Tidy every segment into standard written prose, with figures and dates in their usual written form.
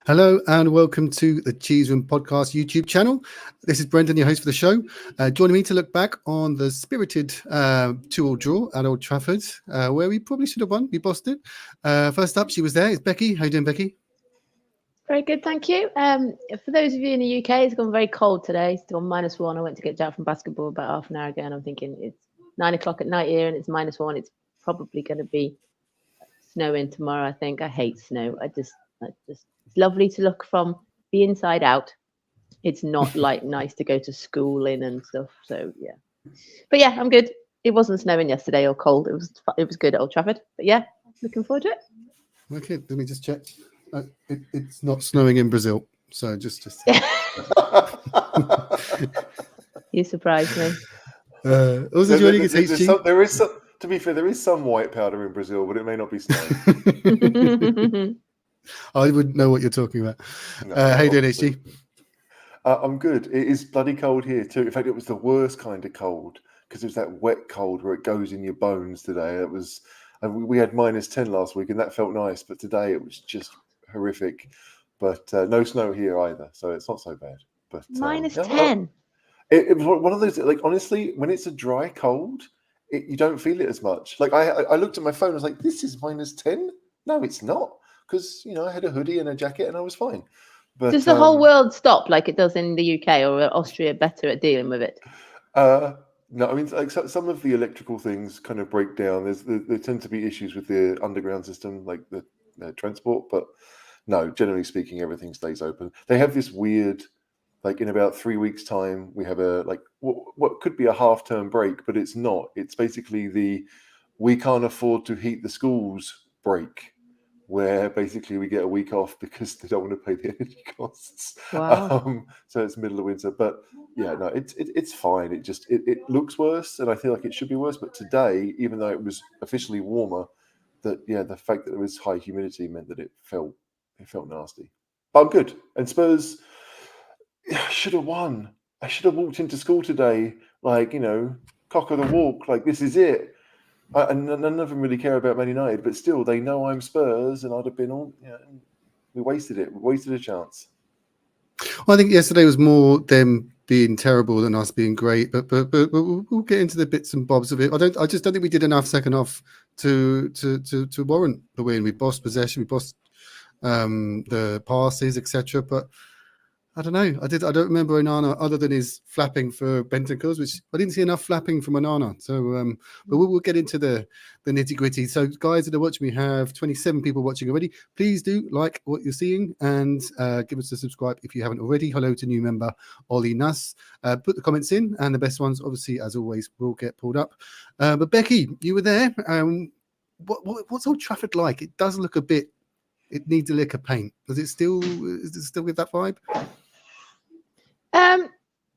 Hello and welcome to the Cheese Room Podcast YouTube channel. This is Brendan, your host for the show. Joining me to look back on the spirited 2-2 draw at Old Trafford, where we probably should have won. We bossed it. First up, she was there. It's Becky. How you doing, Becky? Very good, thank you. For those of you in the UK, it's gone very cold today. It's gone -1. I went to get Jack from basketball about half an hour ago, and I'm thinking it's 9 o'clock at night here, and it's -1. It's probably going to be snowing tomorrow. I think I hate snow. It's lovely to look from the inside out. It's not like nice to go to school in and stuff. So yeah, but yeah, I'm good. It wasn't snowing yesterday or cold. It was good at Old Trafford. But yeah, looking forward to it. Okay, let me just check. It's not snowing in Brazil, so just. You surprised me. Also joining us, HG. There is some. To be fair, there is some white powder in Brazil, but it may not be snowing. I wouldn't know what you're talking about. How you doing, HG? I'm good. It is bloody cold here too. In fact, it was the worst kind of cold because it was that wet cold where it goes in your bones today. It was. We had -10 last week, and that felt nice. But today it was just horrific. But no snow here either, so it's not so bad. But -10. It was one of those. Like honestly, when it's a dry cold, you don't feel it as much. Like I looked at my phone. I was like, "This is -10." No, it's not, because I had a hoodie and a jacket and I was fine. But does the whole world stop like it does in the UK, or are Austria better at dealing with it? No, I mean, like some of the electrical things kind of break down. There tend to be issues with the underground system, like the transport. But no, generally speaking, everything stays open. They have this weird, like in about 3 weeks' time, we have what could be a half-term break, but it's not. It's basically we can't afford to heat the schools break, where basically we get a week off because they don't want to pay the energy costs. Wow. So it's middle of winter, but yeah, no, it's fine. It looks worse, and I feel like it should be worse. But today, even though it was officially warmer, the fact that there was high humidity meant that it felt nasty. But I'm good, and Spurs should have won. I should have walked into school today, like cock of the walk, like this is it. And none of them really care about Man United, but still, they know I'm Spurs, and I'd have been all. We wasted it. We wasted a chance. Well, I think yesterday was more them being terrible than us being great, but we'll get into the bits and bobs of it. I just don't think we did enough second half to warrant the win. We bossed possession, we bossed the passes, etc. But I don't know. I don't remember Onana other than his flapping for Bentancur, which I didn't see enough flapping from Onana. So, but we'll get into the nitty gritty. So, guys that are watching, we have 27 people watching already. Please do like what you're seeing and give us a subscribe if you haven't already. Hello to new member Ollie Nuss. Put the comments in, and the best ones, obviously, as always, will get pulled up. But Becky, you were there. What's Old Trafford like? It does look a bit. It needs a lick of paint. Is it still with that vibe?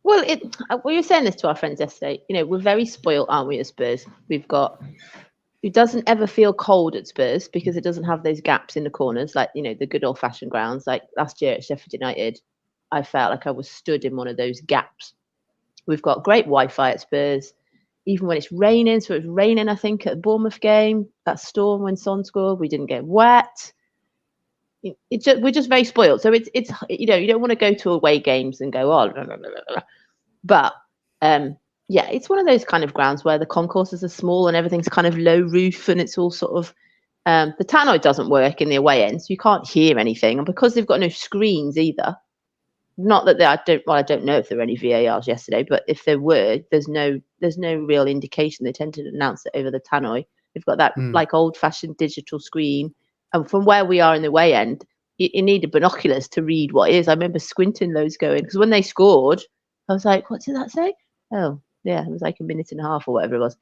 Well, we were saying this to our friends yesterday. We're very spoiled, aren't we, as Spurs? It doesn't ever feel cold at Spurs because it doesn't have those gaps in the corners, like the good old-fashioned grounds. Like last year at Sheffield United, I felt like I was stood in one of those gaps. We've got great Wi-Fi at Spurs, even when it's raining. So it was raining, I think, at the Bournemouth game. That storm when Son scored, we didn't get wet. We're just very spoiled. So it's you don't want to go to away games and go on, but it's one of those kind of grounds where the concourses are small and everything's kind of low roof, and it's all sort of the tannoy doesn't work in the away end, so you can't hear anything, and because they've got no screens either. Not that I don't know if there were any VARs yesterday, but if there were, there's no real indication. They tend to announce it over the tannoy. They've got that like old-fashioned digital screen. And from where we are in the way end, you needed binoculars to read what it is. I remember squinting those going, because when they scored, I was like, what did that say? Oh, yeah, it was like a minute and a half or whatever it was.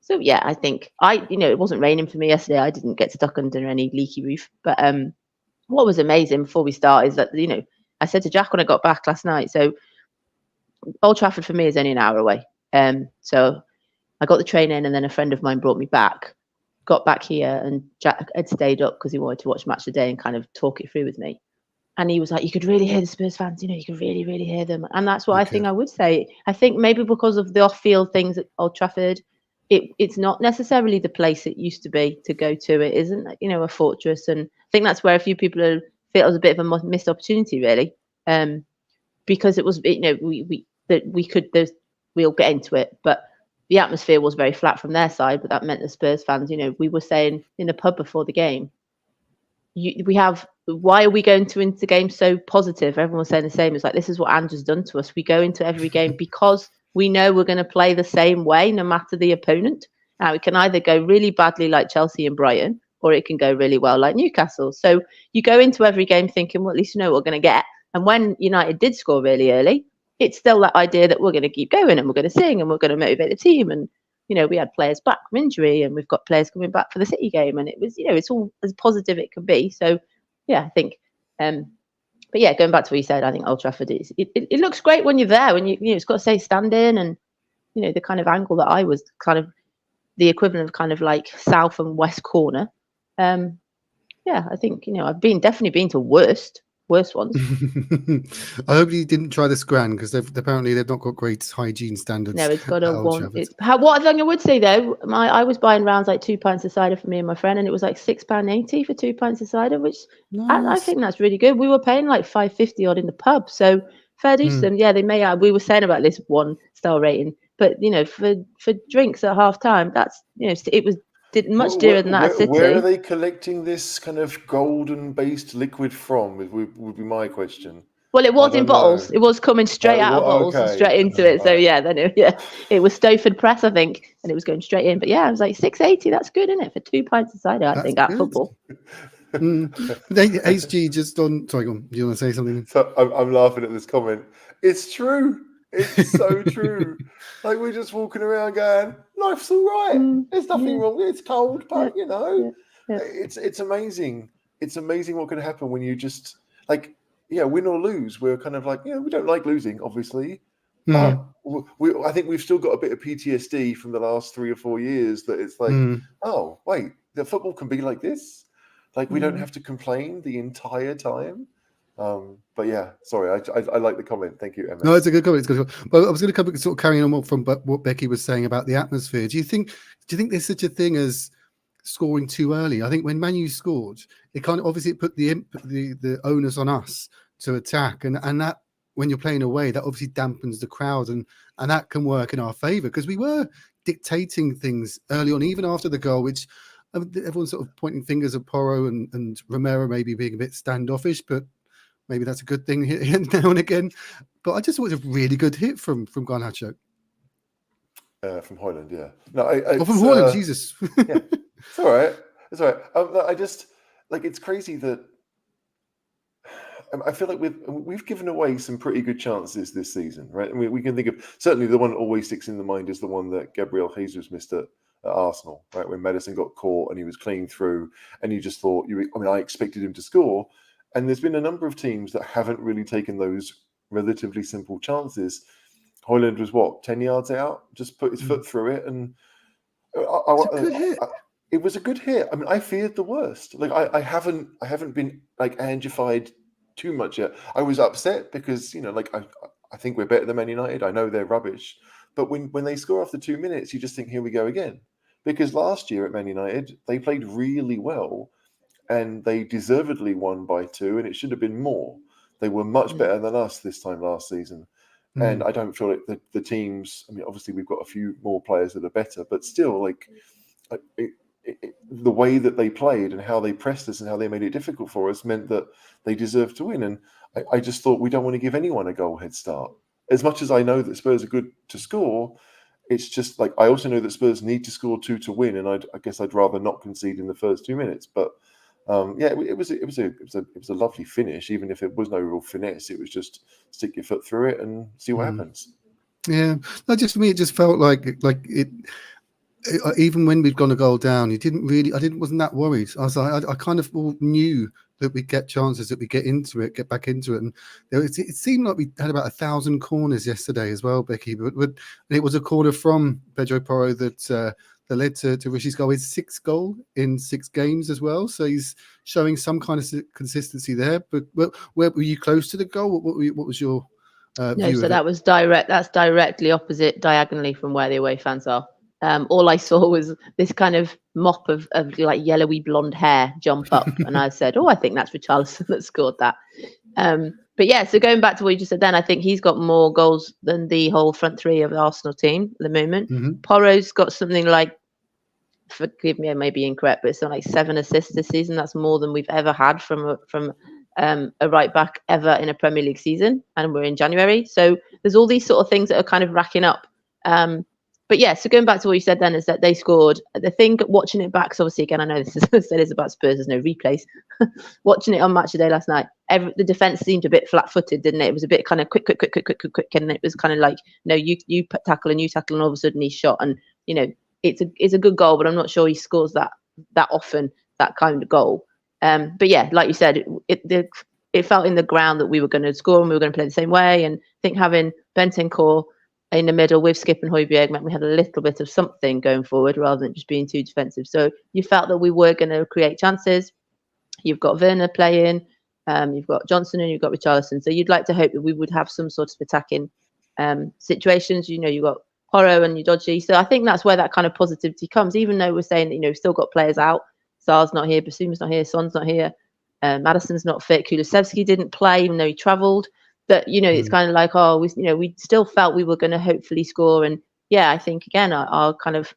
So, yeah, I think it wasn't raining for me yesterday. I didn't get stuck under any leaky roof. But what was amazing before we start is that, I said to Jack when I got back last night, so Old Trafford for me is only an hour away. So I got the train in, and then a friend of mine brought me back. Got back here, and Jack had stayed up because he wanted to watch Match of the Day and kind of talk it through with me. And he was like, you could really hear the Spurs fans, you could really, really hear them. And that's what I think I would say. I think maybe because of the off-field things at Old Trafford, it's not necessarily the place it used to be to go to. It isn't, a fortress. And I think that's where a few people are feel it was a bit of a missed opportunity, really, because it was, we'll get into it, but the atmosphere was very flat from their side. But that meant the Spurs fans, we were saying in the pub before the game, why are we going into the game so positive? Everyone was saying the same. It's like, this is what Andrew's done to us. We go into every game because we know we're going to play the same way no matter the opponent. Now, it can either go really badly like Chelsea and Brighton, or it can go really well like Newcastle. So you go into every game thinking, well, at least you know what we're going to get. And when United did score really early, it's still that idea that we're going to keep going and we're going to sing and we're going to motivate the team. And, we had players back from injury and we've got players coming back for the City game. And it was, it's all as positive it can be. So, yeah, I think, but yeah, going back to what you said, I think Old Trafford it looks great when you're there, when it's got to say stand in, and, the kind of angle that I was kind of the equivalent of kind of like south and west corner. Yeah, I think, I've definitely been to worse ones. I hope you didn't try the Scran, because apparently they've not got great hygiene standards. No, it's got a one. What thing I would say though, I was buying rounds like 2 pints of cider for me and my friend, and it was like £6.80 for 2 pints of cider, which I think that's really good. We were paying like £5.50 odd in the pub, so fair dues to them. Yeah, they may. We were saying about this 1-star rating, but for drinks at half time, that's it was. Did much dearer than that at City. Where are they collecting this kind of golden-based liquid from? Would be my question. Well, it was in bottles. It was coming straight out of bottles and straight into it. So yeah, then it was Stowford Press, I think, and it was going straight in. But yeah, I was like £6.80. That's good, isn't it, for 2 pints of cider? I think at football. HG just on. Sorry, go on. Do you want to say something? So I'm laughing at this comment. It's true. It's so true. Like, we're just walking around going, life's all right. There's nothing wrong. It's cold, but it's amazing. It's amazing what can happen when you just win or lose. We're kind of like, we don't like losing, obviously. But I think we've still got a bit of PTSD from the last 3 or 4 years that it's like, oh, wait, the football can be like this. Like, we don't have to complain the entire time. But yeah, sorry, I like the comment. Thank you, Emma. No, it's a good comment. It's a good comment. But I was going to come sort of carrying on from what Becky was saying about the atmosphere. Do you think there's such a thing as scoring too early? I think when Man U scored, it kind of obviously put the onus on us to attack, and that when you're playing away, that obviously dampens the crowd, and that can work in our favour, because we were dictating things early on, even after the goal, which everyone's sort of pointing fingers at Porro and Romero maybe being a bit standoffish, but maybe that's a good thing now and again. But I just thought it was a really good hit from Garnacho. From Hoyland, yeah. No, from Hoyland, Jesus. Yeah, it's all right. It's all right. I just, it's crazy that I feel like we've given away some pretty good chances this season, right? And we can think of, certainly the one that always sticks in the mind is the one that Gabriel Jesus missed at Arsenal, right? When Maddison got caught and he was clean through, and you just thought, I expected him to score. And there's been a number of teams that haven't really taken those relatively simple chances. Hoyland was 10 yards out, just put his foot through it, and it was a good hit. I mean, I feared the worst. I haven't been angified too much yet. I was upset because I think we're better than Man United. I know they're rubbish, but when they score after 2 minutes, you just think, here we go again. Because last year at Man United, they played really well. And they deservedly won by 2, and it should have been more. They were much better than us this time last season. And I don't feel like the teams, I mean, obviously we've got a few more players that are better, but still, the way that they played and how they pressed us and how they made it difficult for us meant that they deserved to win. And I just thought, we don't want to give anyone a goal head start. As much as I know that Spurs are good to score, it's just I also know that Spurs need to score 2 to win, and I guess I'd rather not concede in the first 2 minutes. But it was a lovely finish, even if it was no real finesse. It was just stick your foot through it and see what happens. Yeah, not just for me. It just felt like it. Even when we'd gone a goal down, wasn't that worried. I was like, I kind of knew that we'd get chances, that we get back into it, and it seemed like we had about 1,000 corners yesterday as well, Becky. But it was a corner from Pedro Porro that led to Rishi's goal. His 6th goal in 6 games as well, so he's showing some kind of consistency there. But where were you close to the goal? What was your view? No, so that was direct. That's directly opposite, diagonally from where the away fans are. all I saw was this kind of mop of like yellowy blonde hair jump up, and I said, "Oh, I think that's Richarlison that scored that." But yeah, so going back to what you just said, then I think he's got more goals than the whole front three of the Arsenal team at the moment. Porro's got something like, forgive me, I may be incorrect, but it's something like 7 assists this season. That's more than we've ever had from a right back ever in a Premier League season, and we're in January. So there's all these sort of things that are kind of racking up. But yeah, so going back to what you said then is that they scored. The thing, watching it back, so obviously again, I know this is about Spurs, there's no replays. Watching it on Match of Day last night, the defense seemed a bit flat-footed, didn't it? It was a bit kind of quick, and it was kind of like, no, you tackle, and all of a sudden he's shot, and you know, it's a good goal, but I'm not sure he scores that often, that kind of goal. But yeah, like you said, it felt in the ground that we were going to score and we were going to play the same way. And I think having Bentancur in the middle with Skip and Højbjerg meant we had a little bit of something going forward rather than just being too defensive. So you felt that we were going to create chances. You've got Werner playing, you've got Johnson, and you've got Richarlison. So you'd like to hope that we would have some sort of attacking situations. You know, you've got Porro and Udogie. So I think that's where that kind of positivity comes, even though we're saying that, you know, we've still got players out. Sar's not here, Basuma's not here, Son's not here, Maddison's not fit, Kulusevski didn't play even though he travelled. But, you know, it's kind of like, we still felt we were going to hopefully score. And yeah, I think, again, our kind of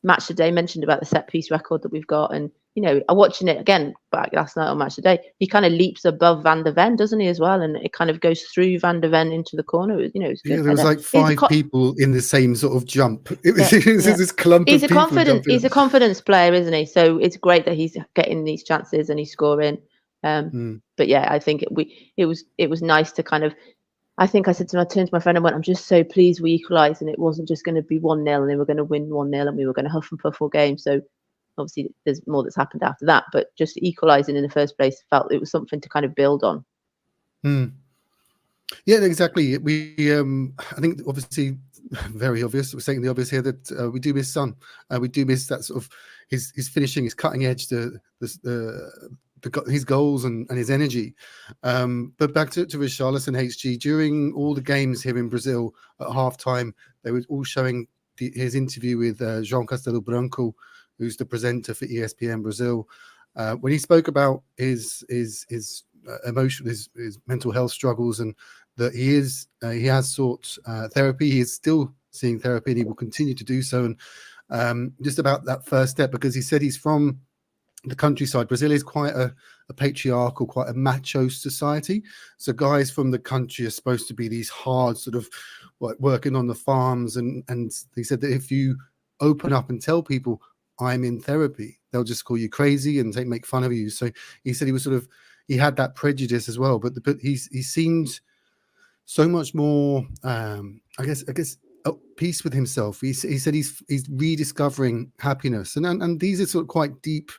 Match Today mentioned about the set piece record that we've got. And, you know, watching it again back last night on Match Today, he kind of leaps above Van de Ven, doesn't he, as well? And it kind of goes through Van de Ven into the corner. You know, it's good. Yeah, there was like 5 people in the same sort of jump. It was this clump of people jumping. He's a confidence player, isn't he? So it's great that he's getting these chances and he's scoring. But yeah, I think it was nice to kind of. I think I turned to my friend and went, "I'm just so pleased we equalised, and it wasn't just going to be 1-0, and they were going to win 1-0, and we were going to huff and puff all game." So obviously, there's more that's happened after that, but just equalising in the first place felt it was something to kind of build on. Yeah, exactly. We, I think, obviously, very obvious. We're saying the obvious here that we do miss Son. We do miss that sort of his finishing, his cutting edge, his goals and his energy. But back to Richarlison, HG, during all the games here in Brazil at halftime, they were all showing his interview with João Castelo Branco, who's the presenter for ESPN Brazil. When he spoke about his emotion, his mental health struggles, and that he has sought therapy. He is still seeing therapy, and he will continue to do so. And just about that first step, because he said he's from the countryside. Brazil is quite a patriarchal, quite a macho society. So guys from the country are supposed to be these hard sort of working on the farms. And he said that if you open up and tell people I'm in therapy, they'll just call you crazy and make fun of you. So he said he had that prejudice as well, but he seemed so much more, I guess, at peace with himself. He said he's rediscovering happiness, and these are sort of quite deep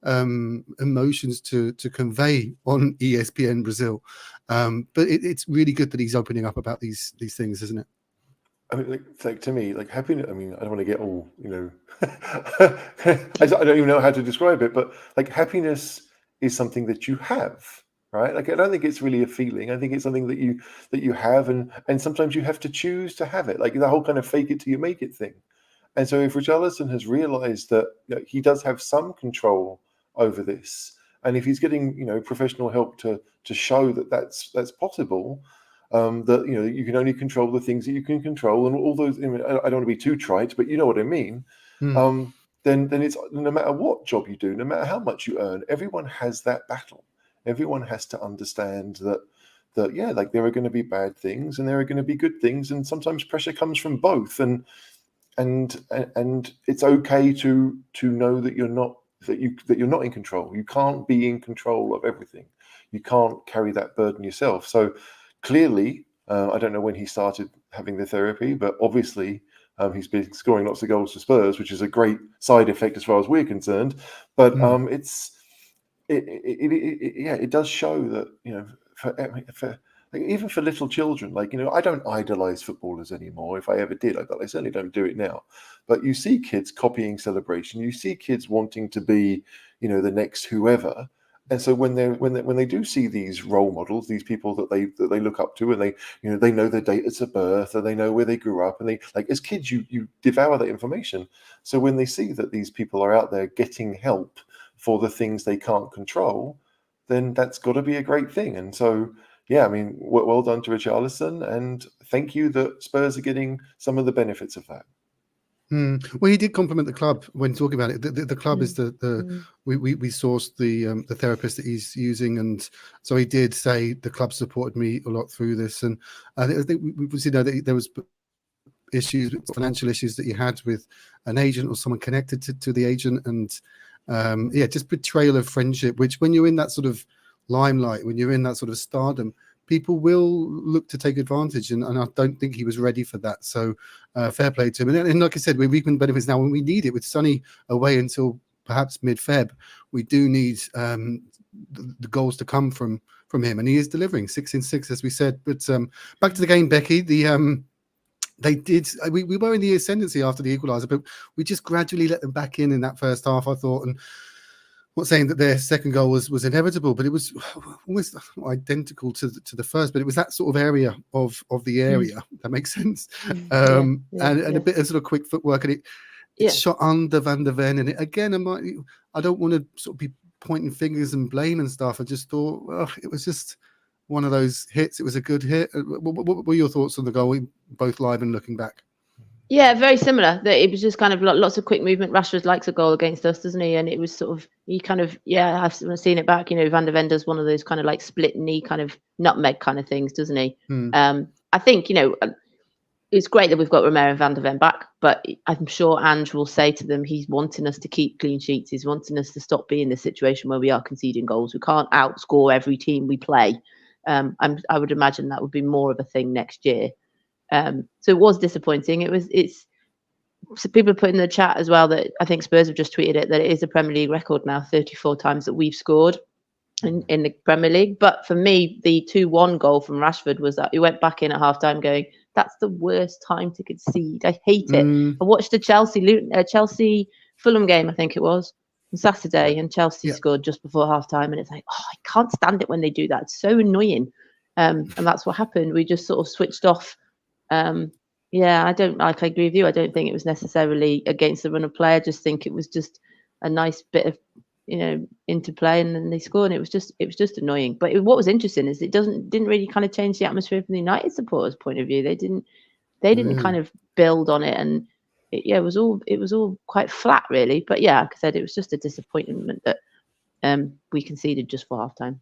emotions to convey on ESPN Brazil. But it's really good that he's opening up about these things, isn't it? I mean, like to me, like happiness. I mean, I don't want to get all, I don't even know how to describe it, but like happiness is something that you have, right? Like I don't think it's really a feeling. I think it's something that you have, and sometimes you have to choose to have it. Like the whole kind of fake it till you make it thing. And so if Richarlison has realised that he does have some control over this, and if he's getting professional help to show that that's possible. That you can only control the things that you can control, and all those. I don't want to be too trite, but you know what I mean. Then it's no matter what job you do, no matter how much you earn, everyone has that battle. Everyone has to understand that like there are going to be bad things and there are going to be good things, and sometimes pressure comes from both. And it's okay to know that you're not in control. You can't be in control of everything. You can't carry that burden yourself. So. Clearly, I don't know when he started having the therapy, but obviously he's been scoring lots of goals for Spurs, which is a great side effect as far as we're concerned. But it does show that for even for little children, I don't idolize footballers anymore. If I ever did, I certainly don't do it now. But you see kids copying celebration. You see kids wanting to be, the next whoever. And so when they do see these role models, these people that they look up to, and they know their dates of birth, and they know where they grew up, and they, like, as kids you devour that information. So when they see that these people are out there getting help for the things they can't control, then that's got to be a great thing. And so, yeah, I mean, well done to Richarlison, and thank you that Spurs are getting some of the benefits of that. Well, he did compliment the club when talking about it. The club is we sourced the therapist that he's using, and so he did say the club supported me a lot through this. And I think we know that there was issues, financial issues that he had with an agent or someone connected to the agent, and just betrayal of friendship. Which, when you're in that sort of limelight, when you're in that sort of stardom, people will look to take advantage, and I don't think he was ready for that. So fair play to him. And like I said, we're reaping benefits now when we need it. With Sonny away until perhaps mid-Feb, we do need the goals to come from him, and he is delivering 6 in 6, as we said. But back to the game, Becky. They did. We were in the ascendancy after the equaliser, but we just gradually let them back in that first half, I thought. And I'm not saying that their second goal was inevitable, but it was almost identical to the first. But it was that sort of area of the area that makes sense, and a bit of sort of quick footwork, and it shot under Van der Ven. And again, I don't want to sort of be pointing fingers and blame and stuff. I just thought, well, it was just one of those hits. It was a good hit. What were your thoughts on the goal, both live and looking back? Yeah, very similar. That it was just kind of lots of quick movement. Rashford likes a goal against us, doesn't he? And it was sort of, he kind of, I've seen it back. Van der Ven does one of those kind of like split knee kind of nutmeg kind of things, doesn't he? I think, it's great that we've got Romero and Van der Ven back, but I'm sure Ange will say to them, he's wanting us to keep clean sheets. He's wanting us to stop being in the situation where we are conceding goals. We can't outscore every team we play. I would imagine that would be more of a thing next year. So it was disappointing. So people put in the chat as well that I think Spurs have just tweeted it, that it is a Premier League record now, 34 times that we've scored in the Premier League. But for me, the 2-1 goal from Rashford was that he went back in at halftime going, that's the worst time to concede. I hate it. I watched the Chelsea Fulham game, I think it was, on Saturday, and Chelsea scored just before halftime, and it's like, I can't stand it when they do that. It's so annoying. And that's what happened. We just sort of switched off. I agree with you. I don't think it was necessarily against the run of play. I just think it was just a nice bit of interplay, and then they scored, and it was just annoying. But what was interesting is it didn't really kind of change the atmosphere from the United supporters' point of view. They didn't kind of build on it, and it was all quite flat really. But like I said, it was just a disappointment that we conceded just for halftime.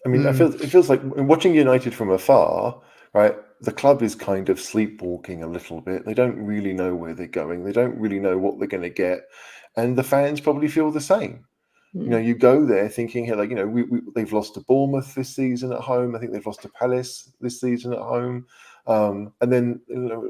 I mean, it feels like watching United from afar, right? The club is kind of sleepwalking a little bit. They don't really know where they're going. They don't really know what they're going to get, and the fans probably feel the same. You go there thinking, they've lost to Bournemouth this season at home. I think they've lost to Palace this season at home. And then,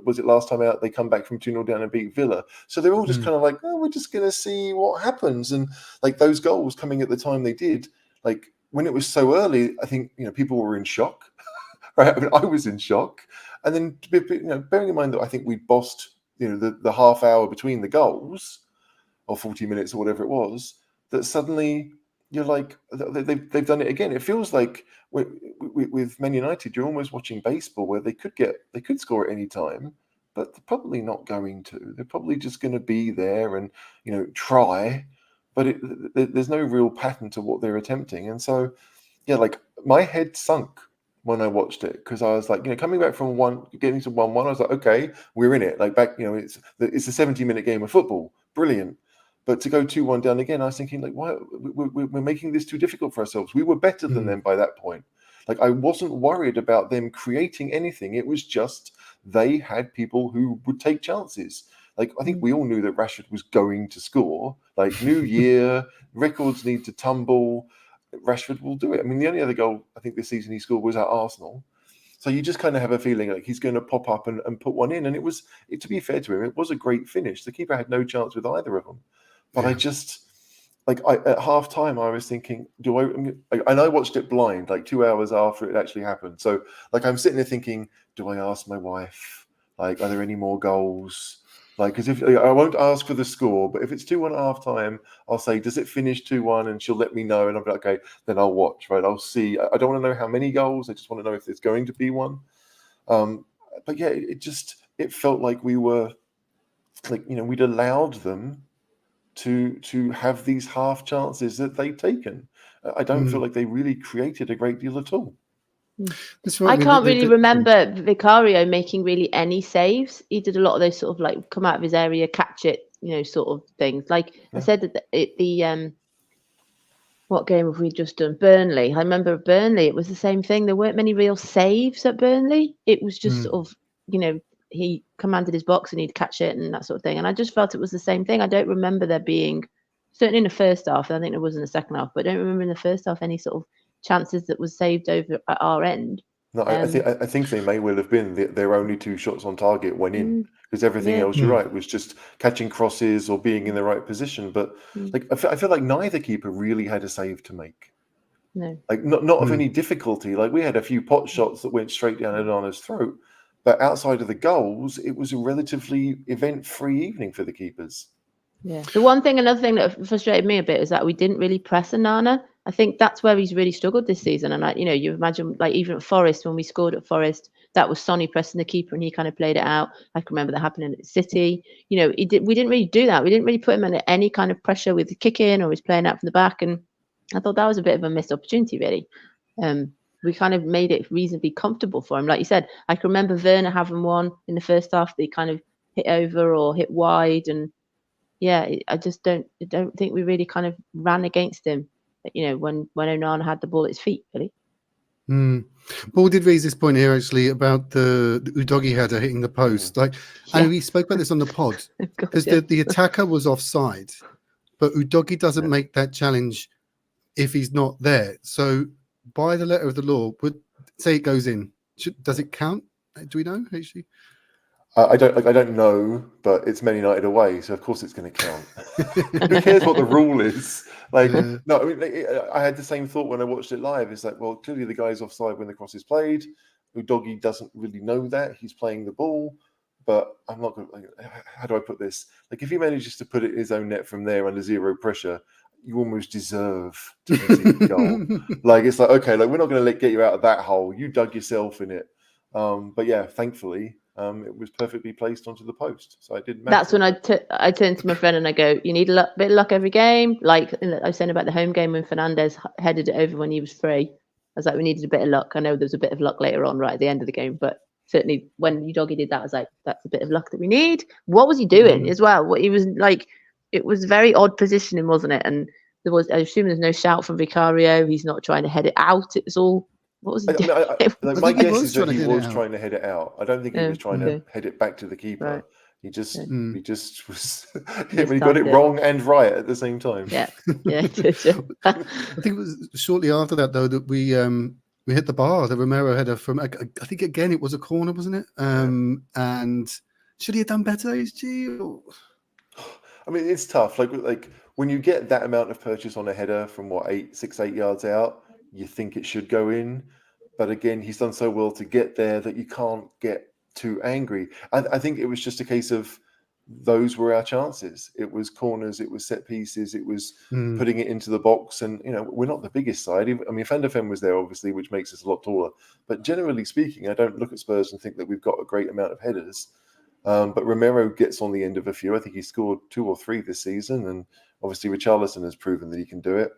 was it last time out, they come back from 2-0 down and beat Villa. So they're all just kind of like, we're just going to see what happens. And like those goals coming at the time they did, like when it was so early, I think, people were in shock. Right? I mean, I was in shock. And then, bearing in mind that I think we bossed, the half hour between the goals, or 40 minutes or whatever it was, that suddenly you're like, they've done it again. It feels like with Man United, you're almost watching baseball where they could score at any time, but they're probably not going to. They're probably just going to be there and try, but there's no real pattern to what they're attempting. And so, like my head sunk when I watched it, because I was like, coming back from getting to 1-1, I was like, okay, we're in it. Like back, it's a 70-minute game of football, brilliant. But to go 2-1 down again, I was thinking, like, why we're making this too difficult for ourselves? We were better than them by that point. Like, I wasn't worried about them creating anything. It was just they had people who would take chances. Like, I think we all knew that Rashford was going to score. Like, new year, records need to tumble. Rashford will do it. I mean, the only other goal I think this season he scored was at Arsenal. So you just kind of have a feeling like he's going to pop up and put one in. And to be fair to him, it was a great finish. The keeper had no chance with either of them. But I just, at half time, I was thinking, and I watched it blind, like 2 hours after it actually happened. So, I'm sitting there thinking, do I ask my wife, are there any more goals? Like, because if I won't ask for the score, but if it's 2-1 at half time, I'll say, does it finish 2-1? And she'll let me know, and I'll be like, okay, then I'll watch. Right, I'll see. I don't want to know how many goals. I just want to know if there's going to be one. But yeah, it felt like we were like, we'd allowed them to have these half chances that they'd taken. I don't feel like they really created a great deal at all. That's right. I can't really remember Vicario making really any saves. He did a lot of those sort of like come out of his area, catch it, sort of things. Like I said that what game have we just done? Burnley. I remember Burnley. It was the same thing. There weren't many real saves at Burnley. It was just sort of, he commanded his box and he'd catch it and that sort of thing. And I just felt it was the same thing. I don't remember there being, certainly in the first half, I think there was in the second half, but I don't remember in the first half any sort of chances that was saved over at our end. No, I think they may well have been their only 2 shots on target went in, because everything else, you're right, was just catching crosses or being in the right position. But like I feel like neither keeper really had a save to make. No, like not of any difficulty. Like we had a few pot shots that went straight down Onana's throat, but outside of the goals, it was a relatively event-free evening for the keepers. Yeah. Another thing that frustrated me a bit is that we didn't really press Onana. I think that's where he's really struggled this season. And you imagine like even at Forest, when we scored at Forest, that was Sonny pressing the keeper and he kind of played it out. I can remember that happening at City. We didn't really do that. We didn't really put him under any kind of pressure with the kick in or he's playing out from the back. And I thought that was a bit of a missed opportunity, really. We kind of made it reasonably comfortable for him. Like you said, I can remember Werner having one in the first half that he kind of hit over or hit wide. And yeah, I just don't think we really kind of ran against him, when Onana had the ball at his feet, really. Paul did raise this point here actually about the Udogie header hitting the post. And we spoke about this on the pod because the attacker was offside, but Udogie doesn't make that challenge if he's not there. So by the letter of the law, would say it goes in. Does it count? Do we know actually? I don't know, but it's Man United away, so of course it's going to count. Who cares what the rule is? No, I mean, I had the same thought when I watched it live. It's like, well, clearly the guy's offside when the cross is played. Udogie doesn't really know that. He's playing the ball, but I'm not going to, how do I put this? Like, if he manages to put it in his own net from there under zero pressure, you almost deserve to concede the goal. It's like, okay, we're not going to get you out of that hole. You dug yourself in it. But yeah, thankfully, it was perfectly placed onto the post, so I didn't. That's when I turned to my friend and I go, "You need a bit of luck every game." Like I was saying about the home game when Fernandez headed it over when he was free. I was like, "We needed a bit of luck." I know there was a bit of luck later on, right at the end of the game, but certainly when Udogie did that, I was like, "That's a bit of luck that we need." What was he doing as well? What he was like, it was very odd positioning, wasn't it? And I assume there's no shout from Vicario. He's not trying to head it out. It was all. What was he doing? My guess is that he was trying to head it out. I don't think he was trying to head it back to the keeper. Right. He just was. He got it wrong and right at the same time. Yeah. I think it was shortly after that though that we hit the bar. The Romero header from. I think again it was a corner, wasn't it? And should he have done better, HG? I mean, it's tough. Like when you get that amount of purchase on a header from 6-8 yards out. You think it should go in, but again, he's done so well to get there that you can't get too angry. I think it was just a case of those were our chances. It was corners, it was set pieces, it was putting it into the box. And, we're not the biggest side. I mean, Van der Ven was there, obviously, which makes us a lot taller. But generally speaking, I don't look at Spurs and think that we've got a great amount of headers. But Romero gets on the end of a few. I think he scored 2 or 3 this season. And obviously, Richarlison has proven that he can do it.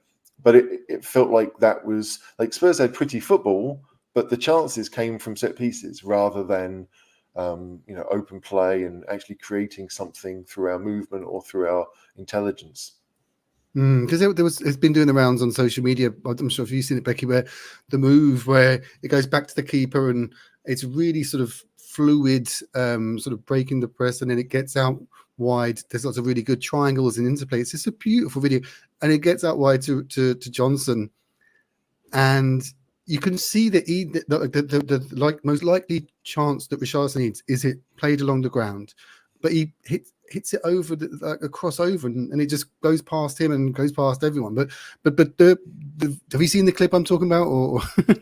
But it felt like that was like Spurs had pretty football, but the chances came from set pieces rather than open play and actually creating something through our movement or through our intelligence. Because it's been doing the rounds on social media. I'm sure if you've seen it, Becky, where the move where it goes back to the keeper and it's really sort of fluid, sort of breaking the press, and then it gets out wide. There's lots of really good triangles and interplay. It's just a beautiful video, and it gets out wide to Johnson, and you can see that the most likely chance that Richarlison needs is it played along the ground, but he hits it over a crossover, and it just goes past him and goes past everyone. But have you seen the clip I'm talking about? Or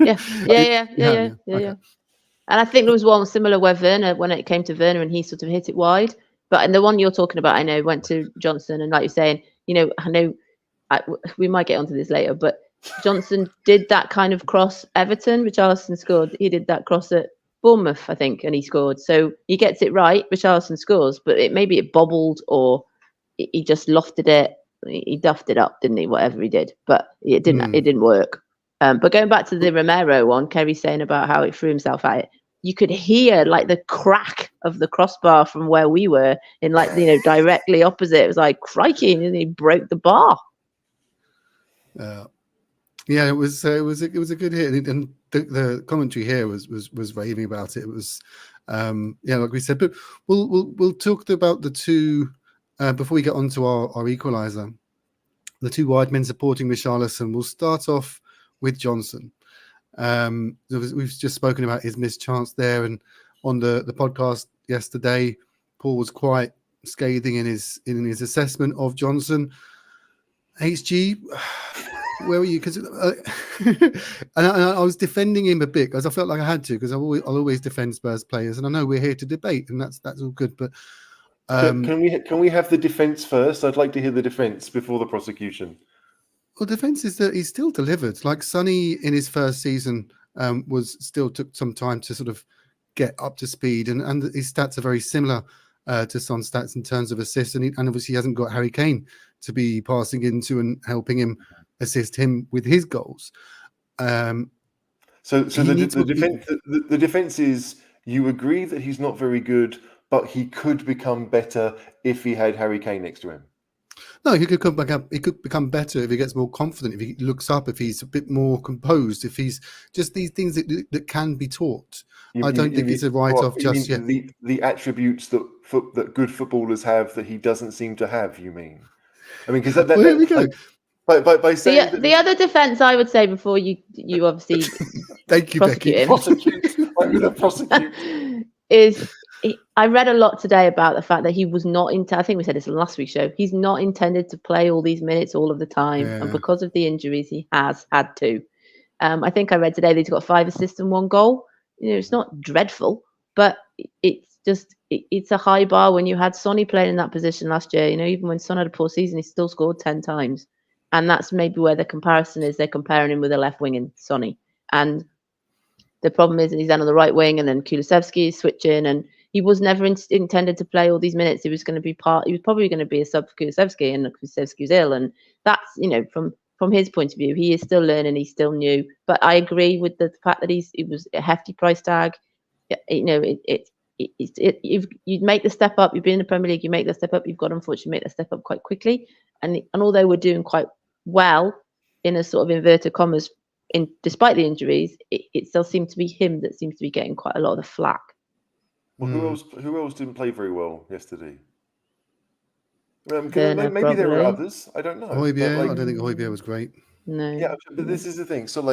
yeah. And I think there was one similar where Werner, when it came to Werner, and he sort of hit it wide. But and the one you're talking about, I know, went to Johnson, and like you're saying, I know we might get onto this later, but Johnson did that kind of cross Everton, Richarlison scored. He did that cross at Bournemouth, I think, and he scored. So he gets it right. Richarlison scores, but maybe it bobbled or he just lofted it. He duffed it up, didn't he? Whatever he did, but it didn't. It didn't work. But going back to the Romero one, Kerry's saying about how he threw himself at it. You could hear like the crack of the crossbar from where we were, in like directly opposite. It was like crikey, and he broke the bar. Yeah, it was a good hit, and the commentary here was raving about it. It was, like we said. But we'll talk about the two before we get on to our equaliser. The two wide men supporting Richarlison. We'll start off with Johnson. We've just spoken about his missed chance there, and on the podcast yesterday, Paul was quite scathing in his assessment of Johnson. HG, where were you? Because and I was defending him a bit because I felt like I had to, because I'll always defend Spurs players, and I know we're here to debate, and that's all good. But can we have the defence first? I'd like to hear the defence before the prosecution. Well, defence is that he's still delivered. Like Sonny in his first season took some time to sort of get up to speed, and his stats are very similar to Son's stats in terms of assists, and obviously he hasn't got Harry Kane to be passing into and helping him assist him with his goals. So the defence is, you agree that he's not very good, but he could become better if he had Harry Kane next to him. No, he could come back up. He could become better if he gets more confident, if he looks up, if he's a bit more composed, if he's just these things that can be taught. I don't think it's a write-off just yet. The attributes that good footballers have that he doesn't seem to have. You mean? I mean, because well, here we go. By saying the other defence, I would say, before you obviously thank you, Becky. I'm going to prosecute. I read a lot today about the fact that he was not I think we said this in last week's show. He's not intended to play all these minutes all of the time, and because of the injuries, he has had to. I think I read today that he's got 5 assists and 1 goal. It's not dreadful, but it's just it's a high bar when you had Sonny playing in that position last year. Even when Son had a poor season, he still scored 10 times, and that's maybe where the comparison is. They're comparing him with a left wing and Sonny, and the problem is that he's then on the right wing, and then Kulusevski is switching, and he was never intended to play all these minutes. He was going to be he was probably going to be a sub for Kulusevski, and Kulusevski was ill, and that's from his point of view, he is still learning, he's still new. But I agree with the fact that it was a hefty price tag. You'd make the step up. You've been in the Premier League, you make the step up. You've got to unfortunately make that step up quite quickly, and although we're doing quite well in a sort of inverted commas, despite the injuries, it still seemed to be him that seems to be getting quite a lot of the flack. Well, who else didn't play very well yesterday? Maybe probably. there were others. I don't know. Højbjerg, I don't think Højbjerg was great. No. Yeah, but this is the thing. So,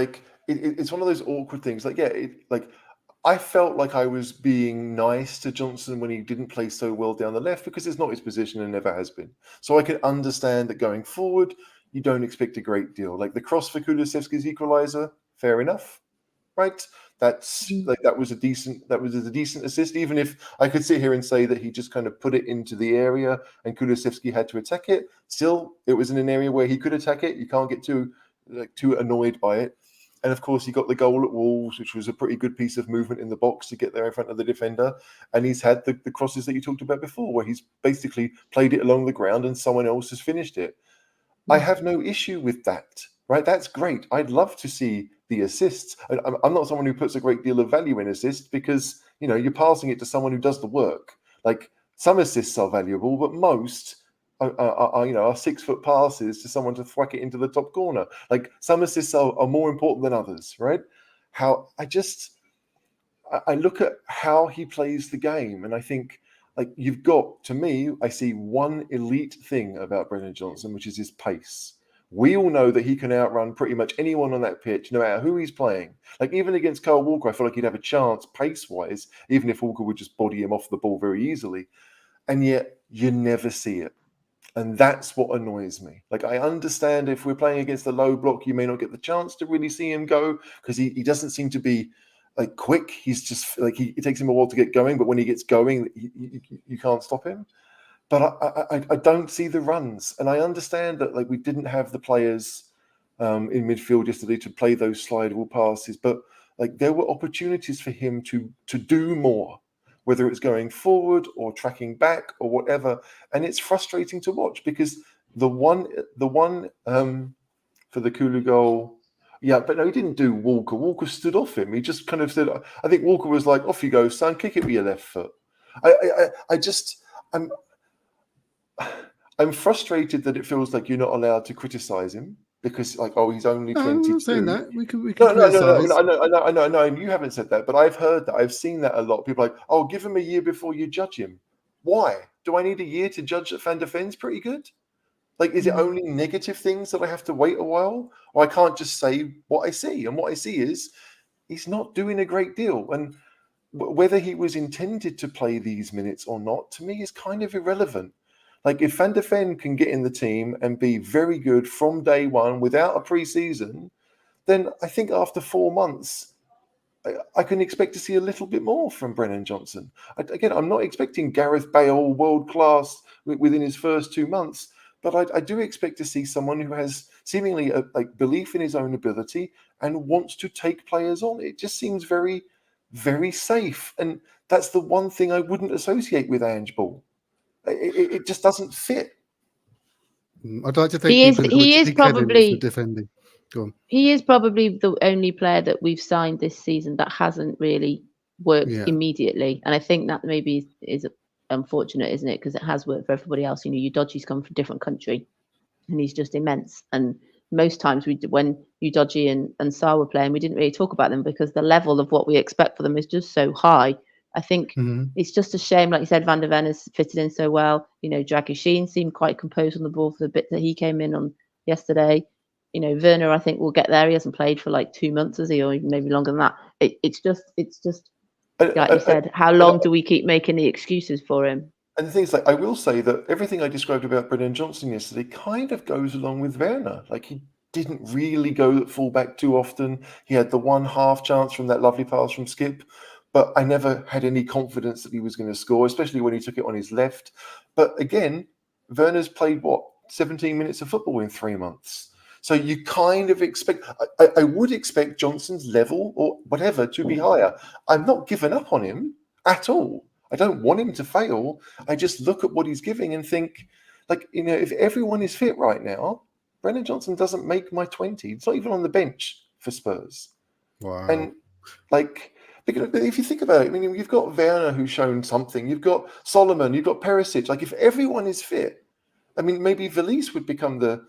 it's one of those awkward things. I felt like I was being nice to Johnson when he didn't play so well down the left, because it's not his position and never has been. So I can understand that going forward, you don't expect a great deal. Like the cross for Kulusevski's equalizer, fair enough, right? That was a decent assist. Even if I could sit here and say that he just kind of put it into the area and Kulusevski had to attack it, still it was in an area where he could attack it. You can't get too annoyed by it. And of course, he got the goal at Wolves, which was a pretty good piece of movement in the box to get there in front of the defender. And he's had the crosses that you talked about before, where he's basically played it along the ground and someone else has finished it. I have no issue with that, right? That's great. I'd love to see the assists. I'm not someone who puts a great deal of value in assists, because, you're passing it to someone who does the work. Like, some assists are valuable, but most are 6-foot passes to someone to thwack it into the top corner. Like, some assists are more important than others, right? I look at how he plays the game, and I think, you've got, to me, I see one elite thing about Brennan Johnson, which is his pace. We all know that he can outrun pretty much anyone on that pitch, no matter who he's playing. Like, even against Kyle Walker, I feel like he'd have a chance pace-wise, even if Walker would just body him off the ball very easily. And yet, you never see it. And that's what annoys me. Like, I understand if we're playing against the low block, you may not get the chance to really see him go, because he doesn't seem to be quick. He's just it takes him a while to get going, but when he gets going, you can't stop him. but I don't see the runs, and I understand that like we didn't have the players in midfield yesterday to play those slidable passes, but like there were opportunities for him to do more, whether it's going forward or tracking back or whatever, and it's frustrating to watch because the one for the Kulu goal. Yeah, but no, he didn't do Walker. Walker stood off him. He just kind of said, I think Walker was like, off you go, son, kick it with your left foot. I'm frustrated that it feels like you're not allowed to criticize him because, like, oh, he's only 22. I'm not saying that. We can No, criticize. I know. You haven't said that, but I've heard that. I've seen that a lot. People are like, oh, give him a year before you judge him. Why? Do I need a year to judge that Van der Ven's pretty good? Like, is it only negative things that I have to wait a while? Or I can't just say what I see? And what I see is he's not doing a great deal. And whether he was intended to play these minutes or not, to me, is kind of irrelevant. Like, if Van der Ven can get in the team and be very good from day one without a pre-season, then I think after 4 months, I can expect to see a little bit more from Brennan Johnson. Again, I'm not expecting Gareth Bale world-class within his first 2 months, but I do expect to see someone who has seemingly a belief in his own ability and wants to take players on. It just seems very, very safe. And that's the one thing I wouldn't associate with Ange Ball. It just doesn't fit. I'd like to thank He people is probably for defending. Go on. He is probably the only player that we've signed this season that hasn't really worked immediately, and I think that maybe is unfortunate, isn't it? Because it has worked for everybody else. You know, Udogie's come from a different country, and he's just immense. And most times when Udogie and Sarr were playing, we didn't really talk about them because the level of what we expect for them is just so high. I think it's just a shame, like you said, Van der Ven has fitted in so well. You know, Dragusin seemed quite composed on the ball for the bit that he came in on yesterday. You know, Werner, I think, will get there. He hasn't played for like 2 months, has he, or maybe longer than that. It's just like you said. How long do we keep making the excuses for him? And the thing is, like, I will say that everything I described about Brennan Johnson yesterday kind of goes along with Werner. Like, he didn't really go at fullback too often. He had the 1/2 chance from that lovely pass from Skip, but I never had any confidence that he was going to score, especially when he took it on his left. But again, Werner's played 17 minutes of football in 3 months. So you kind of expect, I would expect Johnson's level or whatever to be higher. I'm not giving up on him at all. I don't want him to fail. I just look at what he's giving and think, like, you know, if everyone is fit right now, Brennan Johnson doesn't make my 20. It's not even on the bench for Spurs. Wow. And like, because if you think about it, I mean, you've got Werner who's shown something. You've got Solomon. You've got Perisic. Like, if everyone is fit, I mean, maybe Valise would become the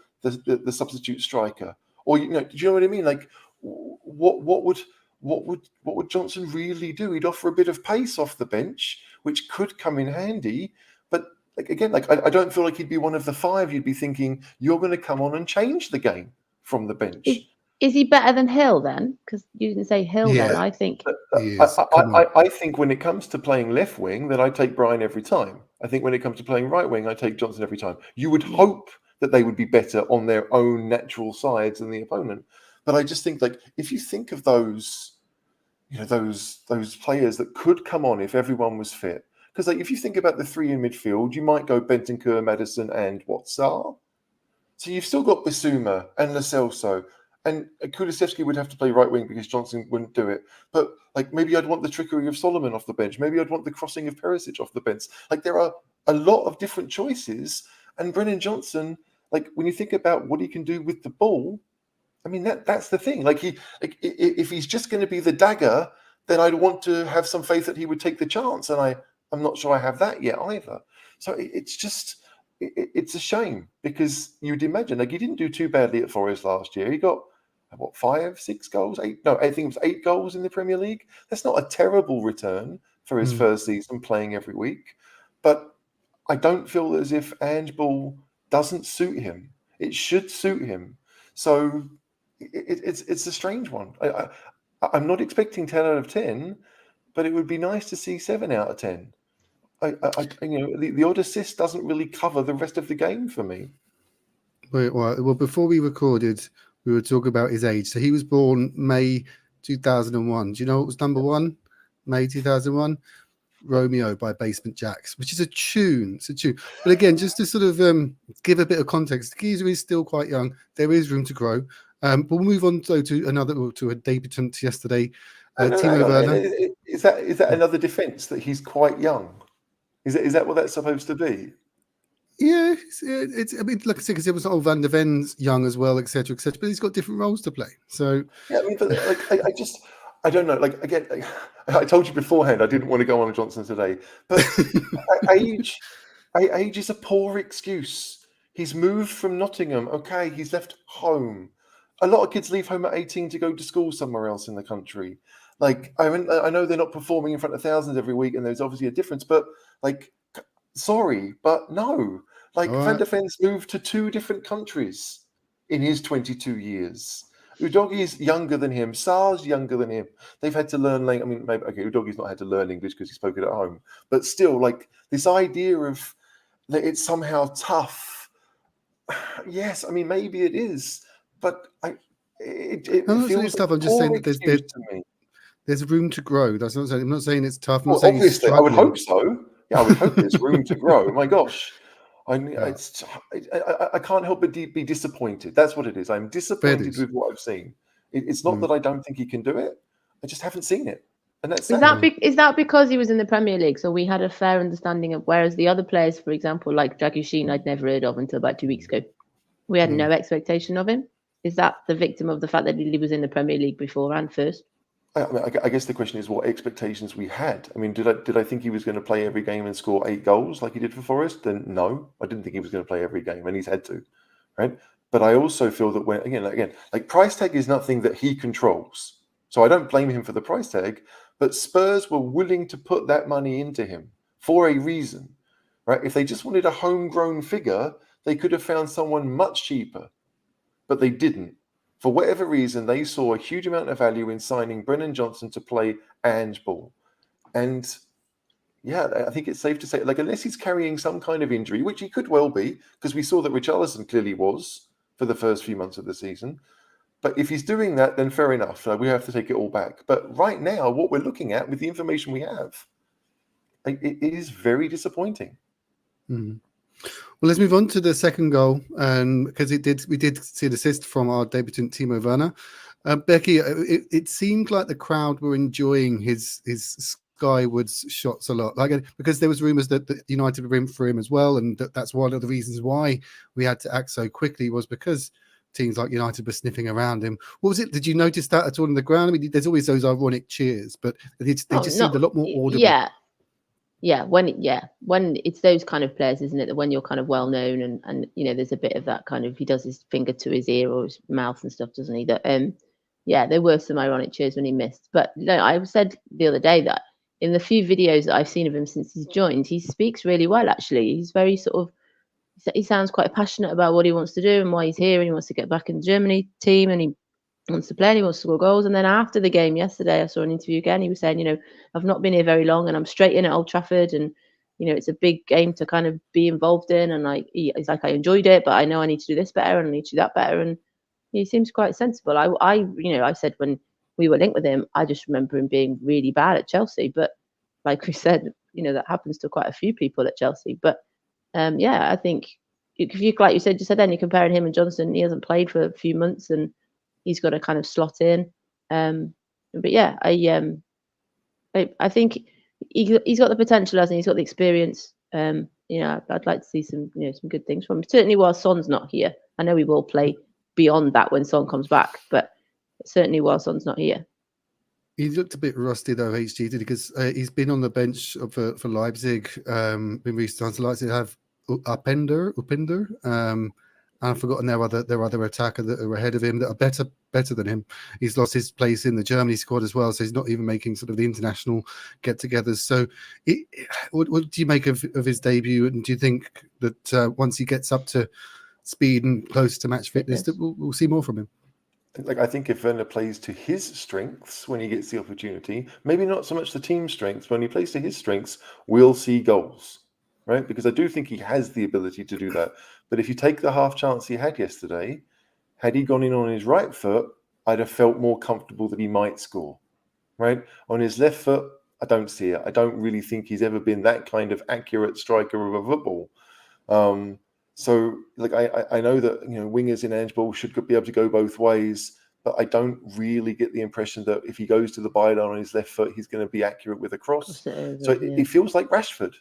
substitute striker, or, you know, do you know what I mean? Like, what would Johnson really do? He'd offer a bit of pace off the bench, which could come in handy. But like, again, like, I don't feel like he'd be one of the 5. You'd be thinking you're going to come on and change the game from the bench. Is he better than Hill then? Because you didn't say Hill then. I think I think when it comes to playing left wing, then I take Brian every time. I think when it comes to playing right wing, I take Johnson every time. You would hope that they would be better on their own natural sides than the opponent. But I just think, like, if you think of those, you know, those players that could come on if everyone was fit, because, like, if you think about the 3 in midfield, you might go Bentancur, Maddison, and Sarr. So you've still got Bissouma and Lo Celso, and Kulusevski would have to play right wing because Johnson wouldn't do it. But, like, maybe I'd want the trickery of Solomon off the bench. Maybe I'd want the crossing of Perisic off the bench. Like, there are a lot of different choices, and Brennan Johnson, like, when you think about what he can do with the ball, I mean, that's the thing. Like, if he's just going to be the dagger, then I'd want to have some faith that he would take the chance, and I'm not sure I have that yet either. So it's just, it's a shame, because you'd imagine, like, he didn't do too badly at Forest last year. He got 5, 6 goals, 8? No, I think it was 8 goals in the Premier League. That's not a terrible return for his first season playing every week, but I don't feel as if Ange Ball doesn't suit him. It should suit him. So it's a strange one. I'm not expecting 10 out of 10, but it would be nice to see 7 out of 10. You know, the odd assist doesn't really cover the rest of the game for me. Well, before we recorded, we were talking about his age. So he was born May 2001. Do you know what was number 1? May 2001. Romeo by Basement Jacks, which is a tune. It's a tune. But again, just to sort of give a bit of context, the geezer is still quite young. There is room to grow. But we'll move on to a debutant yesterday, Timo Werner. Is that another defence that he's quite young? Is that what that's supposed to be? Yeah, it's. I mean, like I said, because it was Van der Ven's young as well, etc., etc. But he's got different roles to play. So yeah, I mean, but I don't know. Like again, I told you beforehand I didn't want to go on Johnson today, but age is a poor excuse. He's moved from Nottingham. Okay, he's left home. A lot of kids leave home at 18 to go to school somewhere else in the country. Like I know they're not performing in front of thousands every week, and there's obviously a difference. But like, sorry, but no. Like Van der Ven's moved to 2 different countries in his 22 years. Udogie is younger than him. Sar's younger than him. They've had to learn language. I mean, maybe Udogie's not had to learn English because he spoke it at home. But still, like this idea of that it's somehow tough. Yes, I mean maybe it is, but it feels tough. I'm just saying that there's room to grow. That's not saying. I'm not saying it's tough. I'm not saying obviously, I would hope so. Yeah, I would hope there's room to grow. My gosh. I can't help but be disappointed. That's what it is. I'm disappointed with what I've seen. It's not that I don't think he can do it. I just haven't seen it. And that's is that because he was in the Premier League? So we had a fair understanding of, whereas the other players, for example, like Dragusin, I'd never heard of until about 2 weeks ago. We had no expectation of him. Is that the victim of the fact that he was in the Premier League beforehand first? I guess the question is what expectations we had. I mean, did I think he was going to play every game and score 8 goals like he did for Forest? Then no, I didn't think he was going to play every game, and he's had to, right? But I also feel that when again, like price tag is nothing that he controls, so I don't blame him for the price tag. But Spurs were willing to put that money into him for a reason, right? If they just wanted a homegrown figure, they could have found someone much cheaper, but they didn't. For whatever reason, they saw a huge amount of value in signing Brennan Johnson to play Ange ball. And yeah, I think it's safe to say, like, unless he's carrying some kind of injury, which he could well be, because we saw that Richarlison clearly was for the first few months of the season. But if he's doing that, then fair enough. We have to take it all back. But right now, what we're looking at with the information we have, it is very disappointing. Mm. Well, let's move on to the second goal, because we did see an assist from our debutant Timo Werner. Becky, it seemed like the crowd were enjoying his skywards shots a lot, because there was rumours that United were in for him as well, and that's one of the reasons why we had to act so quickly, was because teams like United were sniffing around him. What was it? Did you notice that at all on the ground? I mean, there's always those ironic cheers, but they just seemed a lot more audible. Yeah, when it's those kind of players, isn't it? That when you're kind of well known and there's a bit of that kind of, he does his finger to his ear or his mouth and stuff, doesn't he? That there were some ironic cheers when he missed. But no, I said the other day that in the few videos that I've seen of him since he's joined, he speaks really well. Actually, he's very he sounds quite passionate about what he wants to do and why he's here, and he wants to get back in the Germany team, and he wants to play and he wants to score goals. And then after the game yesterday, I saw an interview again. He was saying, I've not been here very long and I'm straight in at Old Trafford, and it's a big game to kind of be involved in. And he's like, I enjoyed it, but I know I need to do this better and I need to do that better. And he seems quite sensible. I said when we were linked with him, I just remember him being really bad at Chelsea. But like we said, that happens to quite a few people at Chelsea. But I think if you, like you said, then you're comparing him and Johnson. He hasn't played for a few months and he's got to kind of slot in. But yeah, I think he's got the potential, hasn't he? He's got the experience. I'd like to see some good things from him. Certainly while Son's not here. I know we will play beyond that when Son comes back, but certainly while Son's not here. He looked a bit rusty though, HG did, because he's been on the bench for Leipzig in recent times. Leipzig have Upinder, and I've forgotten their other attacker that are ahead of him that are better than him. He's lost his place in the Germany squad as well, so he's not even making sort of the international get-togethers. So, what do you make of his debut? And do you think that once he gets up to speed and close to match fitness, that we'll see more from him? I think if Werner plays to his strengths when he gets the opportunity, maybe not so much the team strengths, when he plays to his strengths, we'll see goals, right? Because I do think he has the ability to do that. But if you take the half chance he had yesterday, had he gone in on his right foot, I'd have felt more comfortable that he might score, right? On his left foot, I don't see it. I don't really think he's ever been that kind of accurate striker of a football. So like I know that wingers in handball should be able to go both ways, but I don't really get the impression that if he goes to the byline on his left foot, he's going to be accurate with a cross. It feels like Rashford.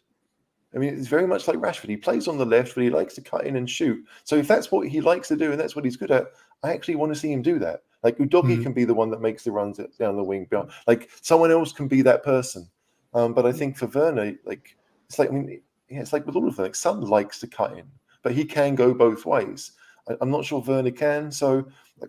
I mean, it's very much like Rashford. He plays on the left, but he likes to cut in and shoot. So if that's what he likes to do and that's what he's good at, I actually want to see him do that. Like Udogie can be the one that makes the runs down the wing. Like someone else can be that person. But I think for Werner, like it's like it's like with all of them. Like Son likes to cut in, but he can go both ways. I'm not sure Werner can. So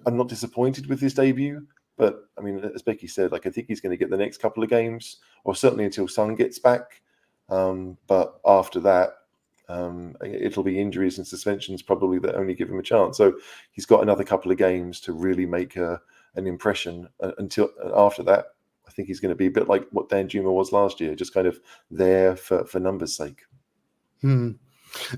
I'm not disappointed with his debut. But I mean, as Becky said, like I think he's going to get the next couple of games, or certainly until Son gets back. But after that, it'll be injuries and suspensions probably that only give him a chance. So he's got another couple of games to really make an impression. Until after that, I think he's going to be a bit like what Danjuma was last year, just kind of there for numbers' sake. And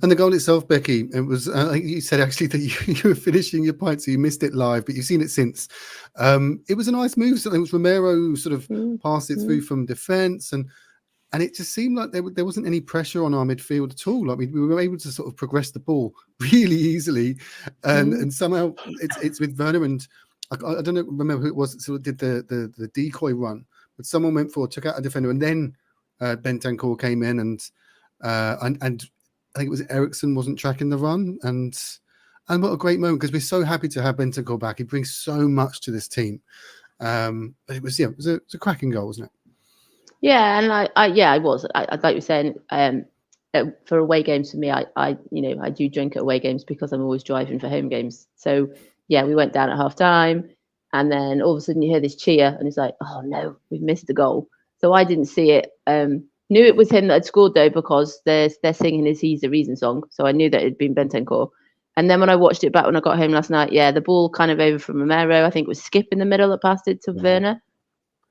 the goal itself, Becky, it was, I think you said actually that you were finishing your pint, so you missed it live, but you've seen it since. It was a nice move. So it was Romero who sort of passed it through from defence, and it just seemed like there wasn't any pressure on our midfield at all. Like we were able to sort of progress the ball really easily, and somehow it's with Werner, and I don't remember who it was that sort of did the decoy run, but someone went forward, took out a defender, and then Bentancur came in, and I think it was Ericsson wasn't tracking the run, and what a great moment, because we're so happy to have Bentancur back. He brings so much to this team. But it was a cracking goal, wasn't it? Yeah, and I was. I like you were saying, for away games for me, I do drink at away games because I'm always driving for home games. So yeah, we went down at half time, and then all of a sudden you hear this cheer, and it's like, oh no, we've missed the goal. So I didn't see it. Knew it was him that had scored though, because they're singing his "He's the Reason" song. So I knew that it'd been Bentancur. And then when I watched it back when I got home last night, the ball kind of over from Romero. I think it was Skip in the middle that passed it to Werner.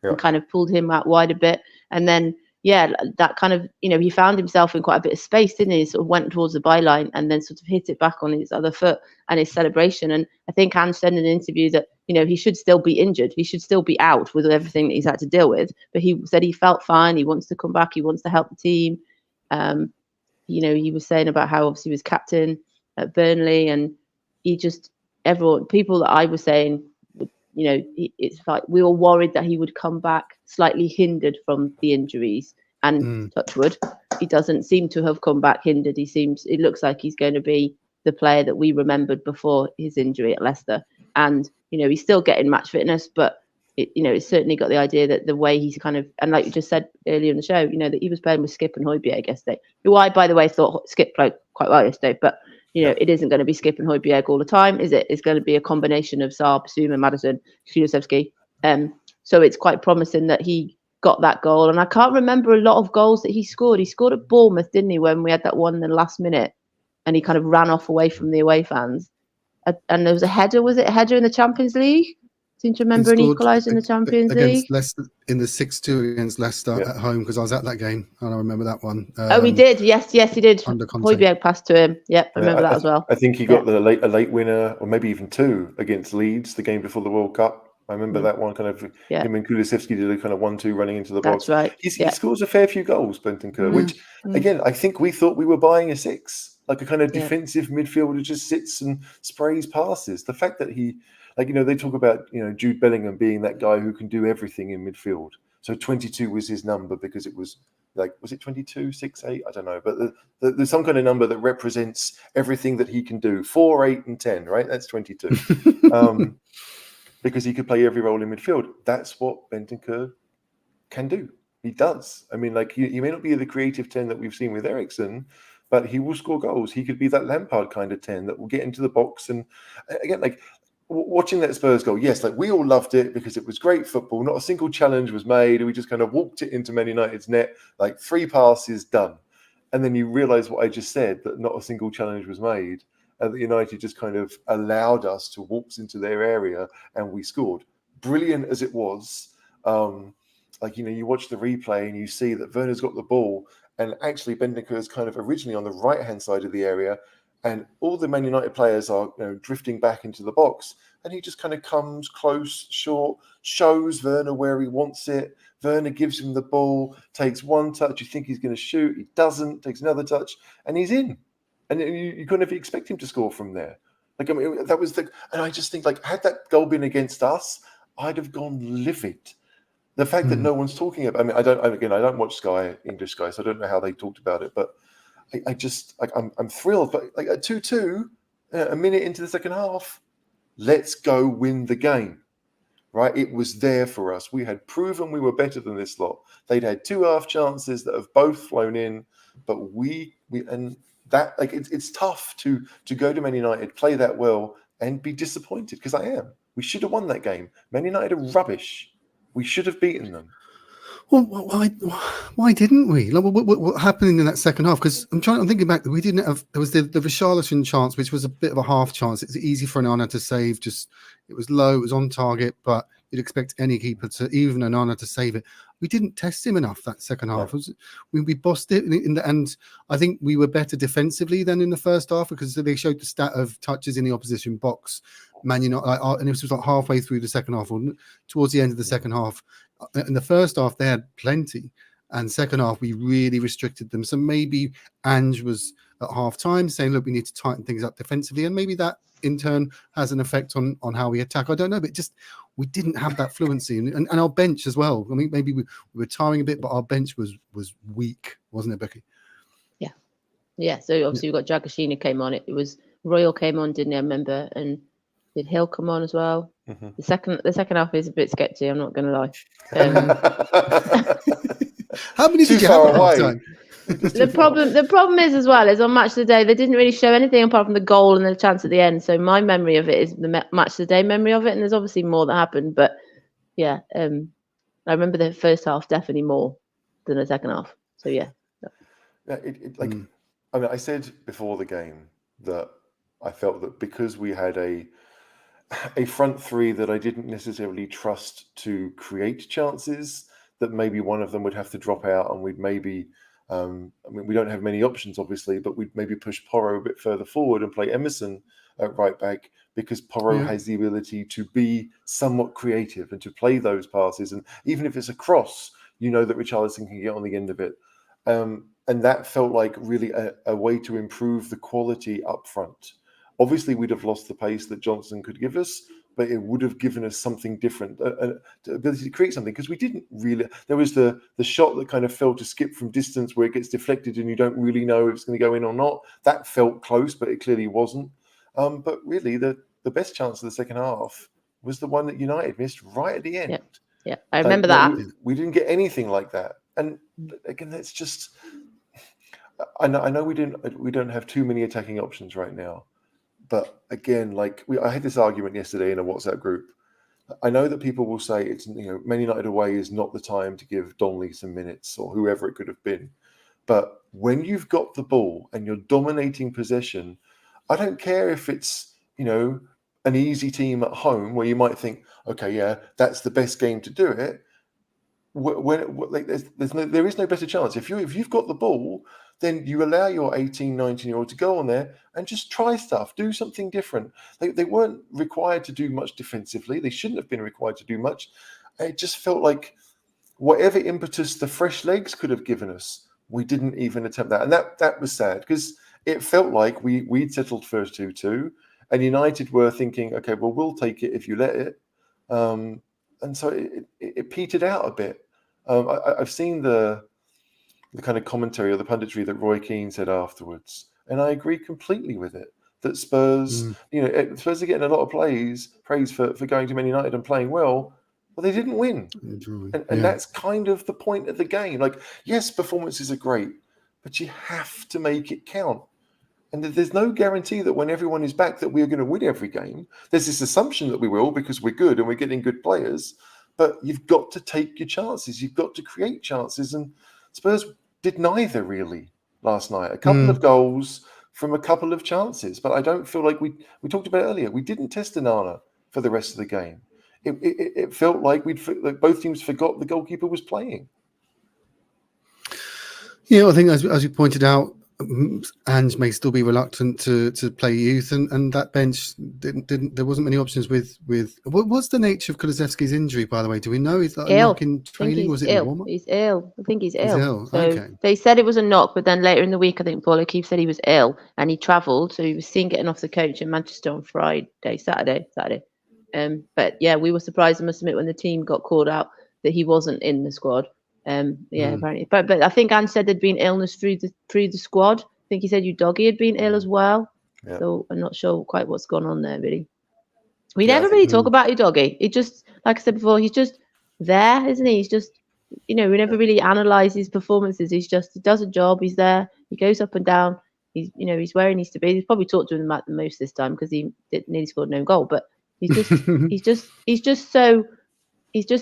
And kind of pulled him out wide a bit. And then, that kind of, he found himself in quite a bit of space, didn't he? He sort of went towards the byline and then sort of hit it back on his other foot and his celebration. And I think Hans said in an interview that, he should still be injured. He should still be out with everything that he's had to deal with. But he said he felt fine. He wants to come back. He wants to help the team. He was saying about how obviously he was captain at Burnley, and people that I was saying, it's like we were worried that he would come back slightly hindered from the injuries, and touch wood, he doesn't seem to have come back hindered. It looks like he's going to be the player that we remembered before his injury at Leicester, and he's still getting match fitness, but it's certainly got the idea that the way he's kind of, and like you just said earlier in the show, that he was playing with Skip and Højbjerg yesterday, who I, by the way, thought Skip played quite well yesterday, but it isn't going to be Skip and Højbjerg all the time, is it? It's going to be a combination of Saar, Basuma, Maddison, Kulusevski. So it's quite promising that he got that goal. And I can't remember a lot of goals that he scored. He scored at Bournemouth, didn't he, when we had that one in the last minute, and he kind of ran off away from the away fans. And there was a header, was it a header in the Champions League? I seem to remember an equaliser in the Champions League. Leicester, in the 6-2 against Leicester at home, because I was at that game and I remember that one. He did. Yes, he did. Højbjerg passed to him. Yeah, I remember that as well. I think he got a late winner, or maybe even two, against Leeds, the game before the World Cup. I remember that one, kind of him and Kulusevski did a kind of 1-2 running into the box. That's right. He scores a fair few goals, Bentancur, which, again, I think we thought we were buying a six, like a kind of defensive midfielder just sits and sprays passes. The fact that he, they talk about, Jude Bellingham being that guy who can do everything in midfield. So 22 was his number because it was was it 22, 6, 8? I don't know. But there's some kind of number that represents everything that he can do. 4, 8, and 10, right? That's 22. Because he could play every role in midfield. That's what Bentancur can do. He does. I mean, he may not be the creative 10 that we've seen with Ericsson, but he will score goals. He could be that Lampard kind of 10 that will get into the box. And again, watching that Spurs goal, yes, we all loved it because it was great football. Not a single challenge was made. We just kind of walked it into Man United's net, 3 passes, done. And then you realise what I just said, that not a single challenge was made. And that United just kind of allowed us to waltz into their area and we scored. Brilliant as it was, you watch the replay and you see that Werner's got the ball, and actually Bentancur is kind of originally on the right-hand side of the area, and all the Man United players are drifting back into the box, and he just kind of comes close, short, shows Werner where he wants it. Werner gives him the ball, takes one touch, you think he's going to shoot, he doesn't, takes another touch, and he's in. And you couldn't have expected him to score from there. Like, I mean, that was and I just think, like, had that goal been against us, I'd have gone livid. The fact that no one's talking about, I mean, I don't watch English Sky, so I don't know how they talked about it, but I just, like, I'm thrilled. But like at 2-2, a minute into the second half, let's go win the game, right? It was there for us. We had proven we were better than this lot. They'd had 2 half chances that have both flown in, but and that, like, it's tough to go to Man United, play that well, and be disappointed, because I am. We should have won that game. Man United are rubbish. We should have beaten them. Well, why didn't we? Like, what happened in that second half? Because I'm thinking back. We didn't have. There was the Richarlison chance, which was a bit of a half chance. It's easy for an Onana to save. Just, it was low. It was on target, but you'd expect any keeper to, even an Onana, to save it. We didn't test him enough that second half. We bossed it in the end. I think we were better defensively than in the first half, because they showed the stat of touches in the opposition box. Man United, and it was like halfway through the second half, or towards the end of the second half. In the first half, they had plenty, and second half, we really restricted them. So maybe Ange was at half time saying, look, we need to tighten things up defensively, and maybe that in turn has an effect on how we attack. I don't know, but just we didn't have that fluency, and our bench as well. I mean, maybe we were tiring a bit, but our bench was weak, wasn't it, Becky? Yeah. So obviously we've got Dragusin who came on. It was Royal came on, didn't I remember? And did Hill come on as well? Mm-hmm. The second half is a bit sketchy, I'm not going to lie. How many did you have at half time? The problem is as well is on Match of the Day they didn't really show anything apart from the goal and the chance at the end. So my memory of it is the Match of the Day memory of it, and there's obviously more that happened. But yeah, I remember the first half definitely more than the second half. So yeah. I mean, I said before the game that I felt that because we had a front three that I didn't necessarily trust to create chances, that maybe one of them would have to drop out, and we'd maybe, I mean, we don't have many options, obviously, but we'd maybe push Porro a bit further forward and play Emerson at right back, because Porro has the ability to be somewhat creative and to play those passes. And even if it's a cross, you know that Richarlison can get on the end of it. And that felt like really a way to improve the quality up front. Obviously, we'd have lost the pace that Johnson could give us, but it would have given us something different, the ability to create something, because we didn't really. There was the shot that kind of fell to skip from distance, where it gets deflected and you don't really know if it's going to go in or not. That felt close, but it clearly wasn't. But really, the best chance of the second half was the one that United missed right at the end. Yeah, I remember that. We didn't get anything like that, and again, that's just. I know we don't have too many attacking options right now. But again, like I had this argument yesterday in a WhatsApp group. I know that people will say it's, Man United away is not the time to give Donnelly some minutes, or whoever it could have been. But when you've got the ball and you're dominating possession, I don't care if it's, an easy team at home where you might think, okay, yeah, that's the best game to do it. There is no better chance. If you've got the ball, then you allow your 18, 19-year-old to go on there and just try stuff, do something different. They weren't required to do much defensively. They shouldn't have been required to do much. It just felt like whatever impetus the fresh legs could have given us, we didn't even attempt that. And that was sad, because it felt like we'd settled first 2-2, and United were thinking, okay, well, we'll take it if you let it. And so it petered out a bit. I've seen the kind of commentary or the punditry that Roy Keane said afterwards, and I agree completely with it. That Spurs, Spurs are getting a lot of praise for going to Man United and playing well. Well, they didn't win, and that's kind of the point of the game. Like, yes, performances are great, but you have to make it count. And there's no guarantee that when everyone is back that we're going to win every game. There's this assumption that we will, because we're good and we're getting good players. But you've got to take your chances. You've got to create chances. And Spurs did neither, really, last night. A couple of goals from a couple of chances. But I don't feel like we talked about it earlier. We didn't test Onana for the rest of the game. It felt like both teams forgot the goalkeeper was playing. Yeah, I think as you pointed out, Ange may still be reluctant to play youth, and that bench didn't. There wasn't many options with. What's the nature of Kulusevski's injury, by the way? Do we know? Is that a knock in training? Was it in the warm-up? He's ill. I think he's ill. He's ill. So Okay. they said it was a knock, but then later in the week, I think Paul O'Keefe said he was ill and he travelled, so he was seen getting off the coach in Manchester on Saturday. But yeah, we were surprised, I must admit, when the team got called out that he wasn't in the squad. Apparently, but I think Ange said there'd been illness through the squad. I think he said Udogie had been ill as well. Yeah. So I'm not sure quite what's gone on there, really. We Yeah, never really talk about Udogie. He just, like I said before, he's just there, isn't he? He's just, we never really analyse his performances. He does a job. He's there. He goes up and down. He's where he needs to be. He's probably talked to him about the most this time because he nearly scored no goal. But he's just, he's just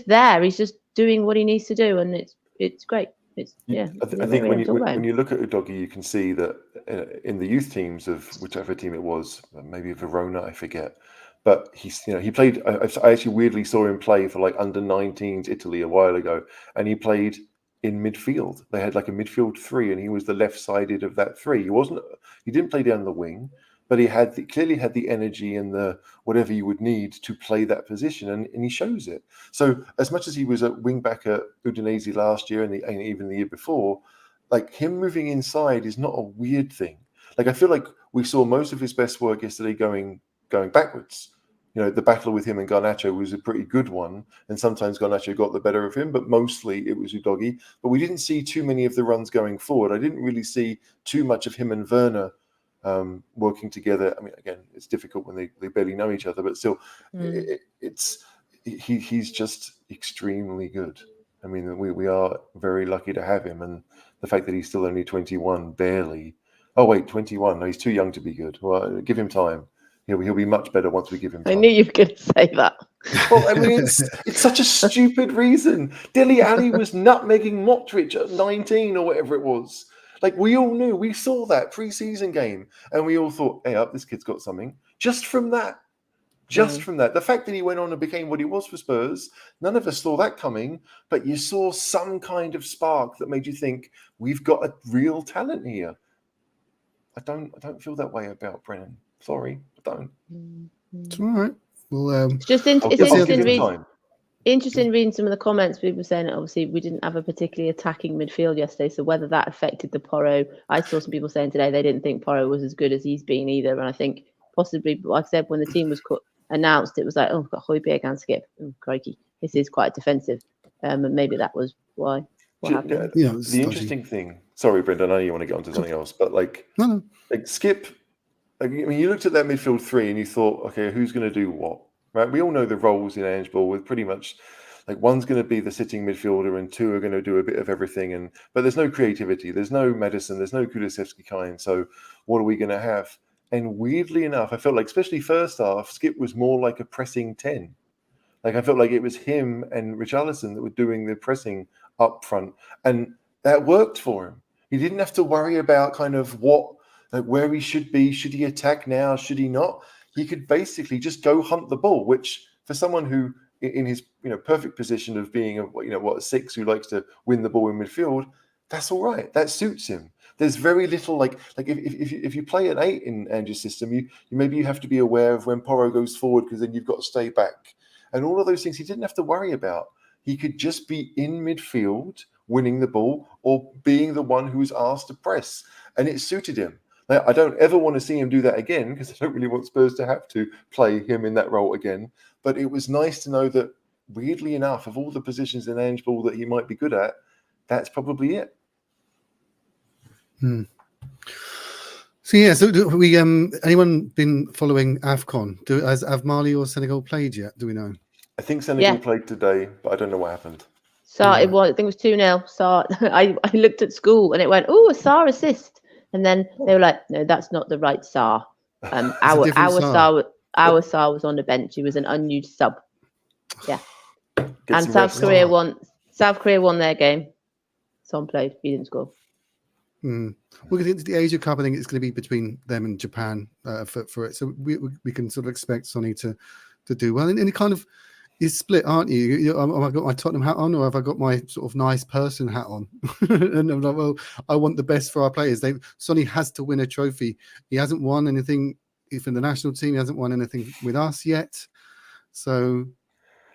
there. He's just doing what he needs to do, and it's great. I think when you look at Udogie, you can see that in the youth teams of whichever team it was, maybe Verona, I forget. But he played. I actually weirdly saw him play for like under 19s Italy a while ago, and he played in midfield. They had like a midfield three, and he was the left-sided of that three. He didn't play down the wing, but he clearly had the energy and the whatever you would need to play that position, and he shows it. So as much as he was a wing back at Udinese last year and even the year before, like him moving inside is not a weird thing. Like I feel like we saw most of his best work yesterday going backwards. The battle with him and Garnacho was a pretty good one, and sometimes Garnacho got the better of him, but mostly it was Udogie. But we didn't see too many of the runs going forward. I didn't really see too much of him and Werner working together. I mean, again, it's difficult when they barely know each other, but still, he's just extremely good. I mean, we are very lucky to have him, and the fact that he's still only 21, barely. Oh wait, 21. No, he's too young to be good. Well, give him time. He'll be much better once we give him time. I knew you were going to say that. Well, I mean, it's such a stupid reason. Dele Alli was nutmegging Modric at 19 or whatever it was. Like, we all knew. We saw that pre-season game, and we all thought, hey, this kid's got something. Just from that. From that. The fact that he went on and became what he was for Spurs, none of us saw that coming, but you saw some kind of spark that made you think, we've got a real talent here. I don't feel that way about Brennan. Sorry, I don't. It's all right. Well, it's just interesting reading some of the comments. People were saying that obviously we didn't have a particularly attacking midfield yesterday, so whether that affected the Porro. I saw some people saying today they didn't think Porro was as good as he's been either, and I think possibly, like I said, when the team was announced, it was like, oh, we've got Højbjerg and Skip. Oh, crikey, this is quite defensive, and maybe that was why. What happened? The interesting thing. Sorry, Brendan, I know you want to get onto something else, but like Skip. I mean, you looked at that midfield three and you thought, okay, who's going to do what? Right? We all know the roles in Ange Ball with pretty much like one's going to be the sitting midfielder and two are going to do a bit of everything. But there's no creativity. There's no Maddison. There's no Kulusevski kind. So what are we going to have? And weirdly enough, I felt like, especially first half, Skip was more like a pressing 10. Like I felt like it was him and Richarlison that were doing the pressing up front. And that worked for him. He didn't have to worry about kind of where he should be. Should he attack now? Should he not? He could basically just go hunt the ball, which for someone who in his perfect position of being a 6 who likes to win the ball in midfield, that's all right. That suits him. There's very little like if you play an 8 in Ange's system, you have to be aware of when Porro goes forward because then you've got to stay back. And all of those things he didn't have to worry about. He could just be in midfield winning the ball or being the one who was asked to press. And it suited him. Now, I don't ever want to see him do that again because I don't really want Spurs to have to play him in that role again. But it was nice to know that, weirdly enough, of all the positions in Ange Ball that he might be good at, that's probably it. So do we anyone been following AFCON? Have Mali or Senegal played yet? Do we know? I think Senegal played today, but I don't know what happened. I think it was 2-0. I looked at school and it went, a Sarr assist. And then they were like, no, that's not the right Sarr. Our Sarr was on the bench. He was an unused sub. Yeah. And South Korea won their game. Son played. He didn't score. Well, because the Asia Cup, I think it's going to be between them and Japan for it. So we can sort of expect Sonny to do well. And kind of, you're split, aren't you? Have I got my Tottenham hat on, or have I got my sort of nice person hat on? And I'm like, well, I want the best for our players. Sonny has to win a trophy. He hasn't won anything for the national team. He hasn't won anything with us yet. So,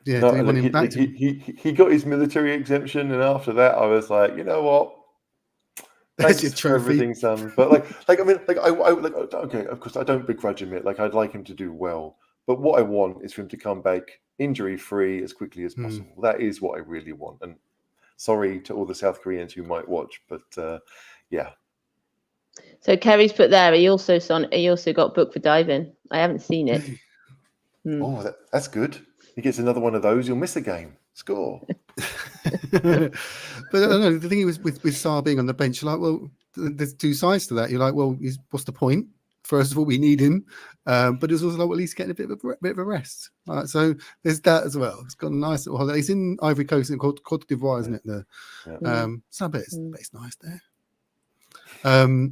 yeah, No, do we want him back? he got his military exemption, and after that, I was like, you know what? There's your Thanks for trophy. everything, son. But I mean, okay, of course, I don't begrudge him it. Like, I'd like him to do well, but what I want is for him to come back injury-free as quickly as possible. That is what I really want. And sorry to all the South Koreans who might watch, but yeah. So Kerry's put there. He also got booked for diving. I haven't seen it. Oh, that's good. He gets another one of those. You'll miss a game. Score. But I don't know. The thing is with Sarr being on the bench, you're like, well, there's two sides to that. You're like, well, what's the point? First of all, we need him, but it's also like, well, at least getting a bit of a rest. Right, so there's that as well. It's got a nice little holiday. He's in Ivory Coast, called Cote d'Ivoire, isn't it? So I bet it's nice there. Well,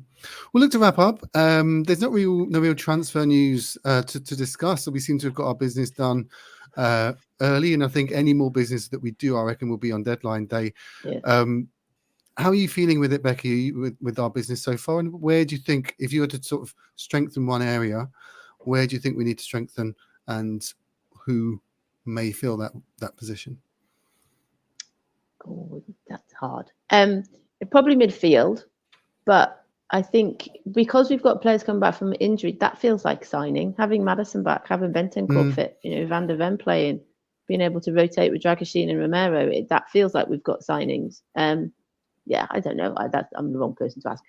look, to wrap up, there's no real transfer news to discuss. So we seem to have got our business done early, and I think any more business that we do, I reckon, will be on deadline day. Yeah. How are you feeling with it, Becky, with our business so far? And where do you think, if you were to sort of strengthen one area, where do you think we need to strengthen, and who may fill that position? Oh, that's hard. Probably midfield, but I think because we've got players coming back from injury, that feels like signing. Having Maddison back, having Bentancur fit, Van der Ven playing, being able to rotate with Dragusin and Romero, that feels like we've got signings. Yeah, I don't know. I'm the wrong person to ask.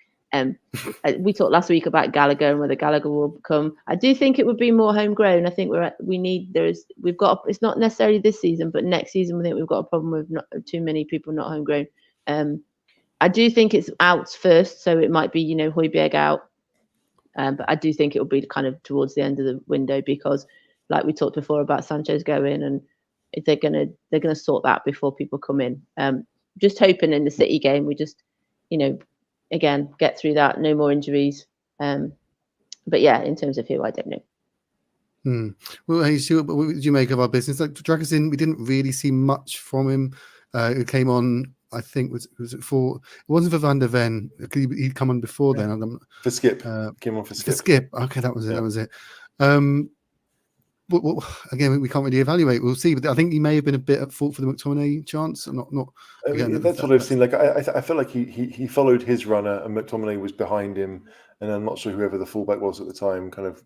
We talked last week about Gallagher and whether Gallagher will come. I do think it would be more homegrown. I think it's not necessarily this season, but next season I think we've got a problem with not too many people not homegrown. I do think it's outs first, so it might be Højbjerg out, but I do think it will be kind of towards the end of the window because, like we talked before about Sanchez going, and they're gonna sort that before people come in. Just hoping in the City game we just, again get through that, no more injuries. But yeah, in terms of who, I don't know. Well, hey, Stuart, what did you make of our business? Like Dragusin, we didn't really see much from him. It came on, I think, was it for? It wasn't for Van der Ven. He'd come on before then. For Skip, came on for Skip. For Skip. Okay, that was it. That was it. Well, again, we can't really evaluate. We'll see. But I think he may have been a bit at fault for the McTominay chance. Not. Again, that's what I've seen. Like I feel like he followed his runner, and McTominay was behind him, and I'm not sure whoever the fullback was at the time kind of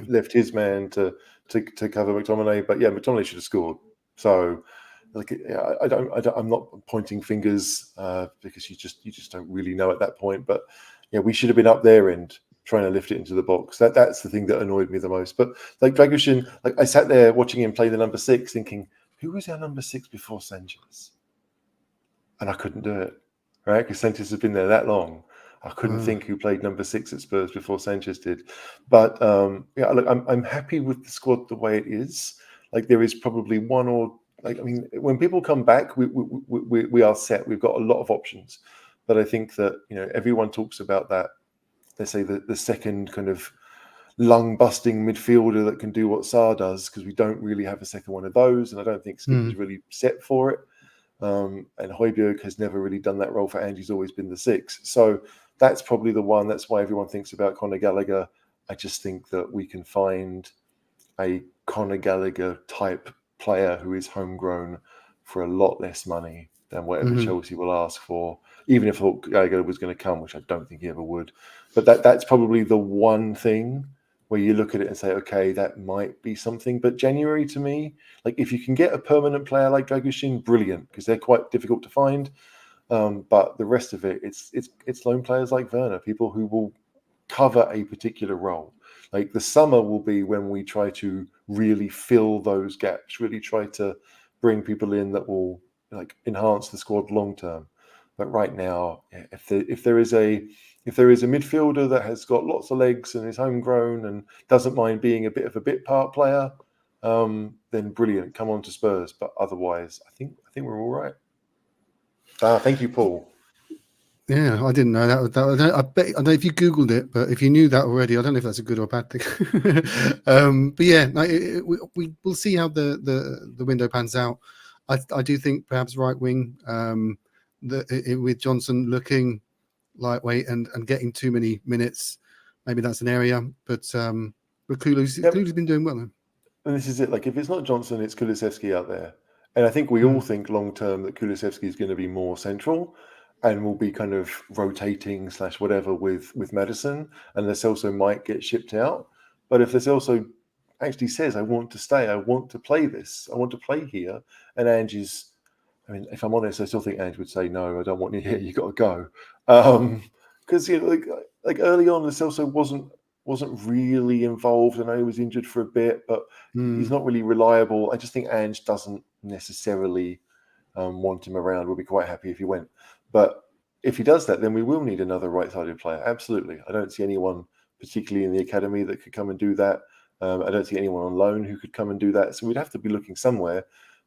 left his man to cover McTominay. But yeah, McTominay should have scored. So. I'm not pointing fingers because you just don't really know at that point. But yeah, we should have been up there and trying to lift it into the box. That's the thing that annoyed me the most. But like Dragusin, I sat there watching him play the number 6, thinking, who was our number 6 before Sanchez? And I couldn't do it, right? Because Sanchez has been there that long. I couldn't think who played number 6 at Spurs before Sanchez did. But yeah, look, I'm happy with the squad the way it is. Like there is probably one or when people come back, we are set. We've got a lot of options, but I think that everyone talks about that. Let's say the second kind of lung-busting midfielder that can do what Sarr does, because we don't really have a second one of those, and I don't think Skip is really set for it. And Højbjerg has never really done that role for Ange. He's always been the 6. So that's probably the one. That's why everyone thinks about Conor Gallagher. I just think that we can find a Conor Gallagher type player who is homegrown for a lot less money than whatever Chelsea will ask for, even if Gallagher was going to come, which I don't think he ever would. But that's probably the one thing where you look at it and say, okay, that might be something. But January, to me, like if you can get a permanent player like Dragusin, brilliant, because they're quite difficult to find. But the rest of it, it's lone players like Werner, people who will cover a particular role. Like the summer will be when we try to really fill those gaps, really try to bring people in that will enhance the squad long term. But right now, if there is a midfielder that has got lots of legs and is homegrown and doesn't mind being a bit of a bit part player, then brilliant, come on to Spurs. But otherwise, I think we're all right. Thank you, Paul. Yeah, I didn't know that. I bet. I don't know if you Googled it, but if you knew that already, I don't know if that's a good or bad thing. But yeah, no, we'll see how the window pans out. I do think perhaps right wing, with Johnson looking lightweight and getting too many minutes, maybe that's an area. But Kulu's been doing well. Though. And this is it. Like, if it's not Johnson, it's Kulusevski out there. And I think we all think long term that Kulusevski is going to be more central and will be kind of rotating / whatever with Maddison. And Lo Celso might get shipped out. But if Lo Celso actually says, I want to stay, I want to play this, I want to play here, and Ange's, I mean, if I'm honest, I still think Ange would say, no, I don't want you here, you got to go. Because like early on, Lo Celso wasn't really involved. I know he was injured for a bit, but he's not really reliable. I just think Ange doesn't necessarily want him around. We'll be quite happy if he went. But if he does that, then we will need another right-sided player. Absolutely. I don't see anyone, particularly in the academy, that could come and do that. I don't see anyone on loan who could come and do that. So we'd have to be looking somewhere.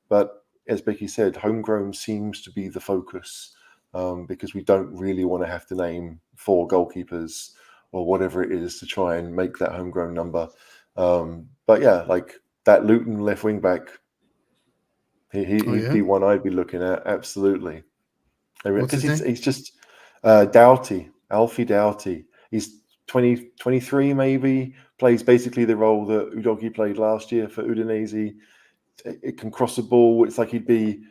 But as Becky said, homegrown seems to be the focus because we don't really want to have to name 4 goalkeepers or whatever it is to try and make that homegrown number. But yeah, like that Luton left wing back, he'd be one I'd be looking at. Absolutely. Because he's just Doughty, Alfie Doughty. He's 23 maybe, plays basically the role that Udogie played last year for Udinese. It can cross the ball. It's like he'd be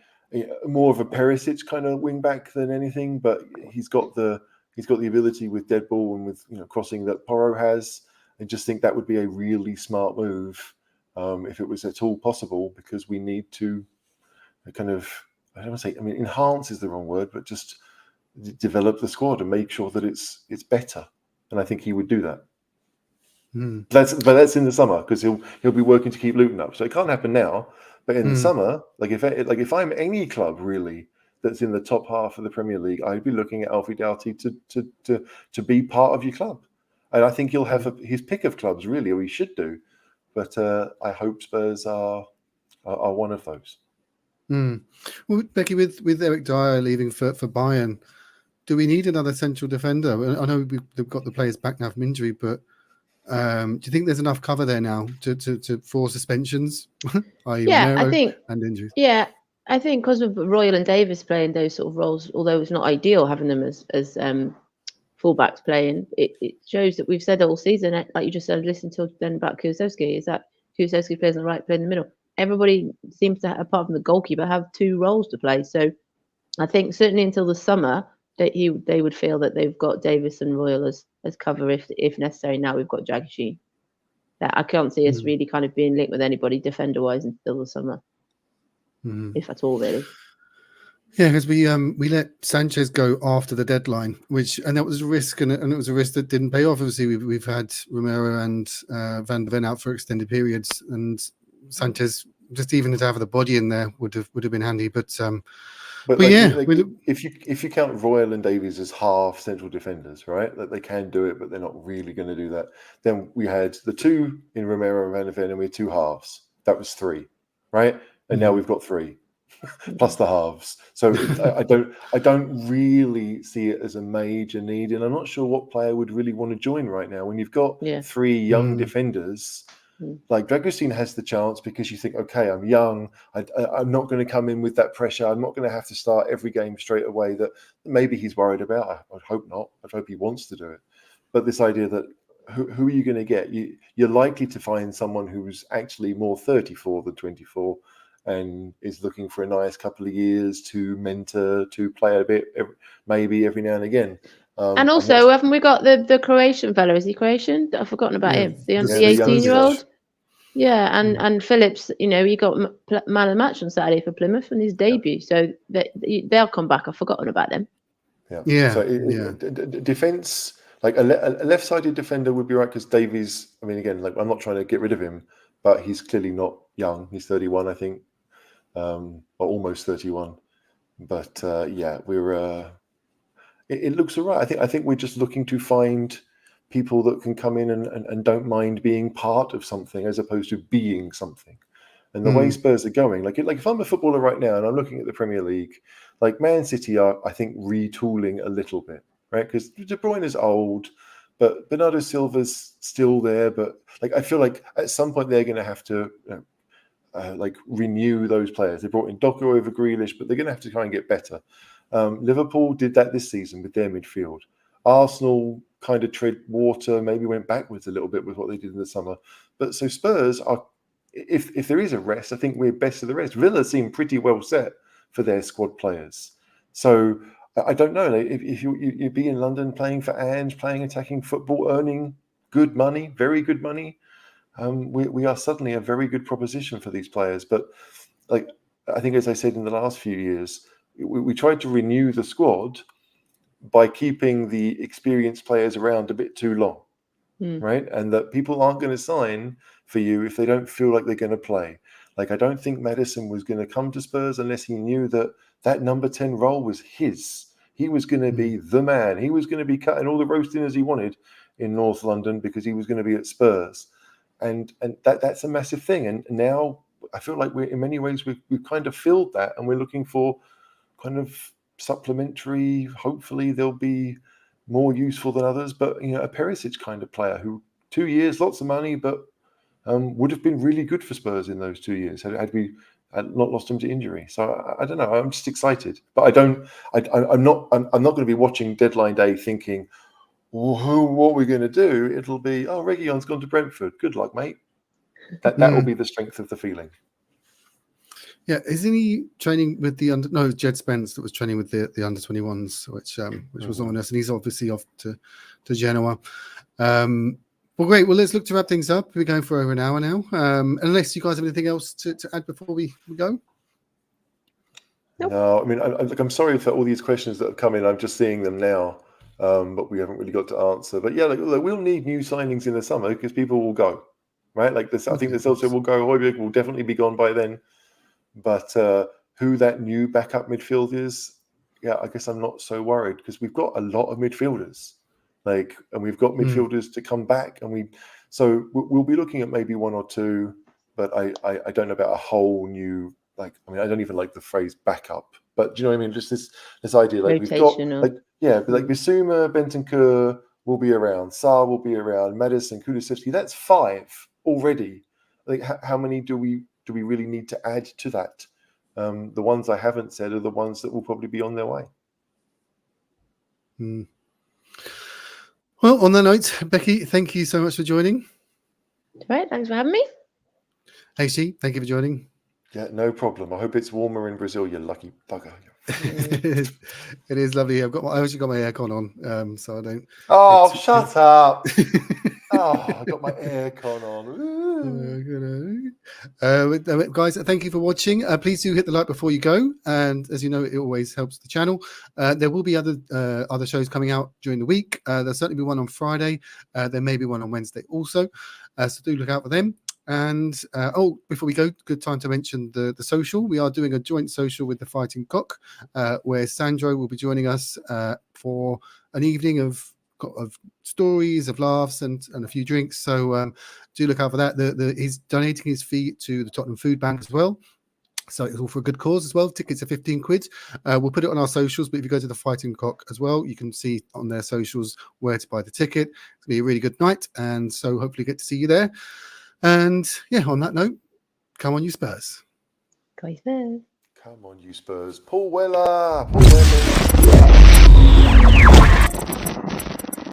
more of a Perisic kind of wing back than anything, but he's got the ability with dead ball and with crossing that Porro has. I just think that would be a really smart move if it was at all possible, because we need to kind of, I don't want to say, I mean, enhance is the wrong word, but just develop the squad and make sure that it's better. And I think he would do that. But that's in the summer, because he'll be working to keep Luton up. So it can't happen now. But in the summer, if I'm any club really that's in the top half of the Premier League, I'd be looking at Alfie Doughty to be part of your club. And I think he'll have his pick of clubs, really, or he should do. But I hope Spurs are one of those. Well, Becky, with Eric Dyer leaving for Bayern, do we need another central defender? I know we've got the players back now from injury, but do you think there's enough cover there now for suspensions? I think, and injuries. Yeah, I think because of Royal and Davis playing those sort of roles, although it's not ideal having them as fullbacks playing, it shows that we've said all season, like you just said, listen to then about Kulusevski, is that Kulusevski plays on the right, play in the middle. Everybody seems to, apart from the goalkeeper, have 2 roles to play. So I think certainly until the summer that they would feel that they've got Davis and Royal as cover if necessary. Now we've got Dragusin. That I can't see us really kind of being linked with anybody defender wise until the summer, if at all, really. Yeah, because we let Sanchez go after the deadline, and that was a risk, and it was a risk that didn't pay off. Obviously, we've had Romero and Van der Ven out for extended periods, and Sanchez, just even to have the body in there would have been handy. But if you count Royal and Davies as half central defenders, right, that they can do it, but they're not really going to do that. Then we had the 2 in Romero and Van der Ven, and we had 2 halves. That was 3, right? And now we've got 3 plus the halves. So I don't really see it as a major need, and I'm not sure what player would really want to join right now when you've got 3 young defenders. Like Dragusin has the chance because you think, okay, I'm young. I'm not going to come in with that pressure. I'm not going to have to start every game straight away that maybe he's worried about. I hope not. I hope he wants to do it. But this idea that who are you going to get? You're likely to find someone who's actually more 34 than 24 and is looking for a nice couple of years to mentor, to play a bit, maybe every now and again. And also, haven't we got the Croatian fellow? Is he Croatian? I've forgotten about him. The 18-year-old. Yeah, and Phillips, he got man of the match on Saturday for Plymouth in his debut. So they'll come back. I've forgotten about them. Defense, like a left-sided defender would be right, because Davies, I mean, again, like I'm not trying to get rid of him, but he's clearly not young. He's 31, I think, or almost 31. But we're. It looks all right. I think we're just looking to find people that can come in and don't mind being part of something as opposed to being something. And the way Spurs are going, like if I'm a footballer right now and I'm looking at the Premier League, like Man City are, I think, retooling a little bit, right? Because De Bruyne is old, but Bernardo Silva's still there. But like I feel like at some point they're going to have to like renew those players. They brought in Doku over Grealish, but they're going to have to try and get better. Liverpool did that this season with their midfield. Arsenal kind of tread water, maybe went backwards a little bit with what they did in the summer. But so Spurs are, if there is a rest, I think we're best of the rest. Villa seem pretty well set for their squad players. So I don't know. If you'd be in London playing for Ange, playing attacking football, earning good money, very good money, we are suddenly a very good proposition for these players. But like I think, as I said in the last few years, we tried to renew the squad by keeping the experienced players around a bit too long, right? And that people aren't going to sign for you if they don't feel like they're going to play. Like I don't think Maddison was going to come to Spurs unless he knew that number 10 role was his. He was going to be the man. He was going to be cutting all the roast dinners he wanted in North London because he was going to be at Spurs. And that's a massive thing. And now I feel like in many ways we've kind of filled that, and we're looking for kind of supplementary. Hopefully they'll be more useful than others, but a Perisic kind of player who 2 years, lots of money, but would have been really good for Spurs in those 2 years had we not lost him to injury. So I don't know. I'm just excited, but I'm not going to be watching deadline day thinking, what are we going to do? It'll be, Reguilon's gone to Brentford. Good luck, mate. That will be the strength of the feeling. Yeah, isn't he training with the under? No, Jed Spence that was training with the under 21s, which was ominous, and he's obviously off to Genoa. Well, great. Well, let's look to wrap things up. We're going for over an hour now. Unless you guys have anything else to add before we go. Nope. No, I mean, I'm sorry for all these questions that have come in. I'm just seeing them now, but we haven't really got to answer. But yeah, look, we'll need new signings in the summer because people will go, right? Like this, I think this also will go. Højbjerg will definitely be gone by then. But who that new backup midfield is, yeah, I guess I'm not so worried because we've got a lot of midfielders, and we've got midfielders to come back, and we'll be looking at maybe one or two, but I don't know about a whole new, I don't even like the phrase backup, but do you know what I mean? Just this idea, like rotational. We've got, like Bissouma, Bentancur will be around, Sarr will be around, Maddison, Kulusevski. That's 5 already. Like how many do we really need to add to that? The ones I haven't said are the ones that will probably be on their way. Well, on that note, Becky, thank you so much for joining. Right, thanks for having me. HG, thank you for joining. Yeah, no problem. I hope it's warmer in Brazil, you lucky bugger. It is lovely. I actually got my aircon on, so I don't. Oh, shut up! I got my aircon on. Guys, thank you for watching. Please do hit the like before you go, and as you know, it always helps the channel. There will be other shows coming out during the week. There'll certainly be one on Friday. There may be one on Wednesday also, so do look out for them. And before we go, good time to mention the social. We are doing a joint social with the Fighting Cock, where Sandro will be joining us for an evening of stories, of laughs, and a few drinks. So do look out for that. He's donating his fee to the Tottenham Food Bank as well. So it's all for a good cause as well. Tickets are 15 quid. We'll put it on our socials, but if you go to the Fighting Cock as well, you can see on their socials where to buy the ticket. It's going to be a really good night, and so hopefully get to see you there. And yeah, on that note, come on, you Spurs. Go Spurs. Come on, you Spurs. Paul Weller.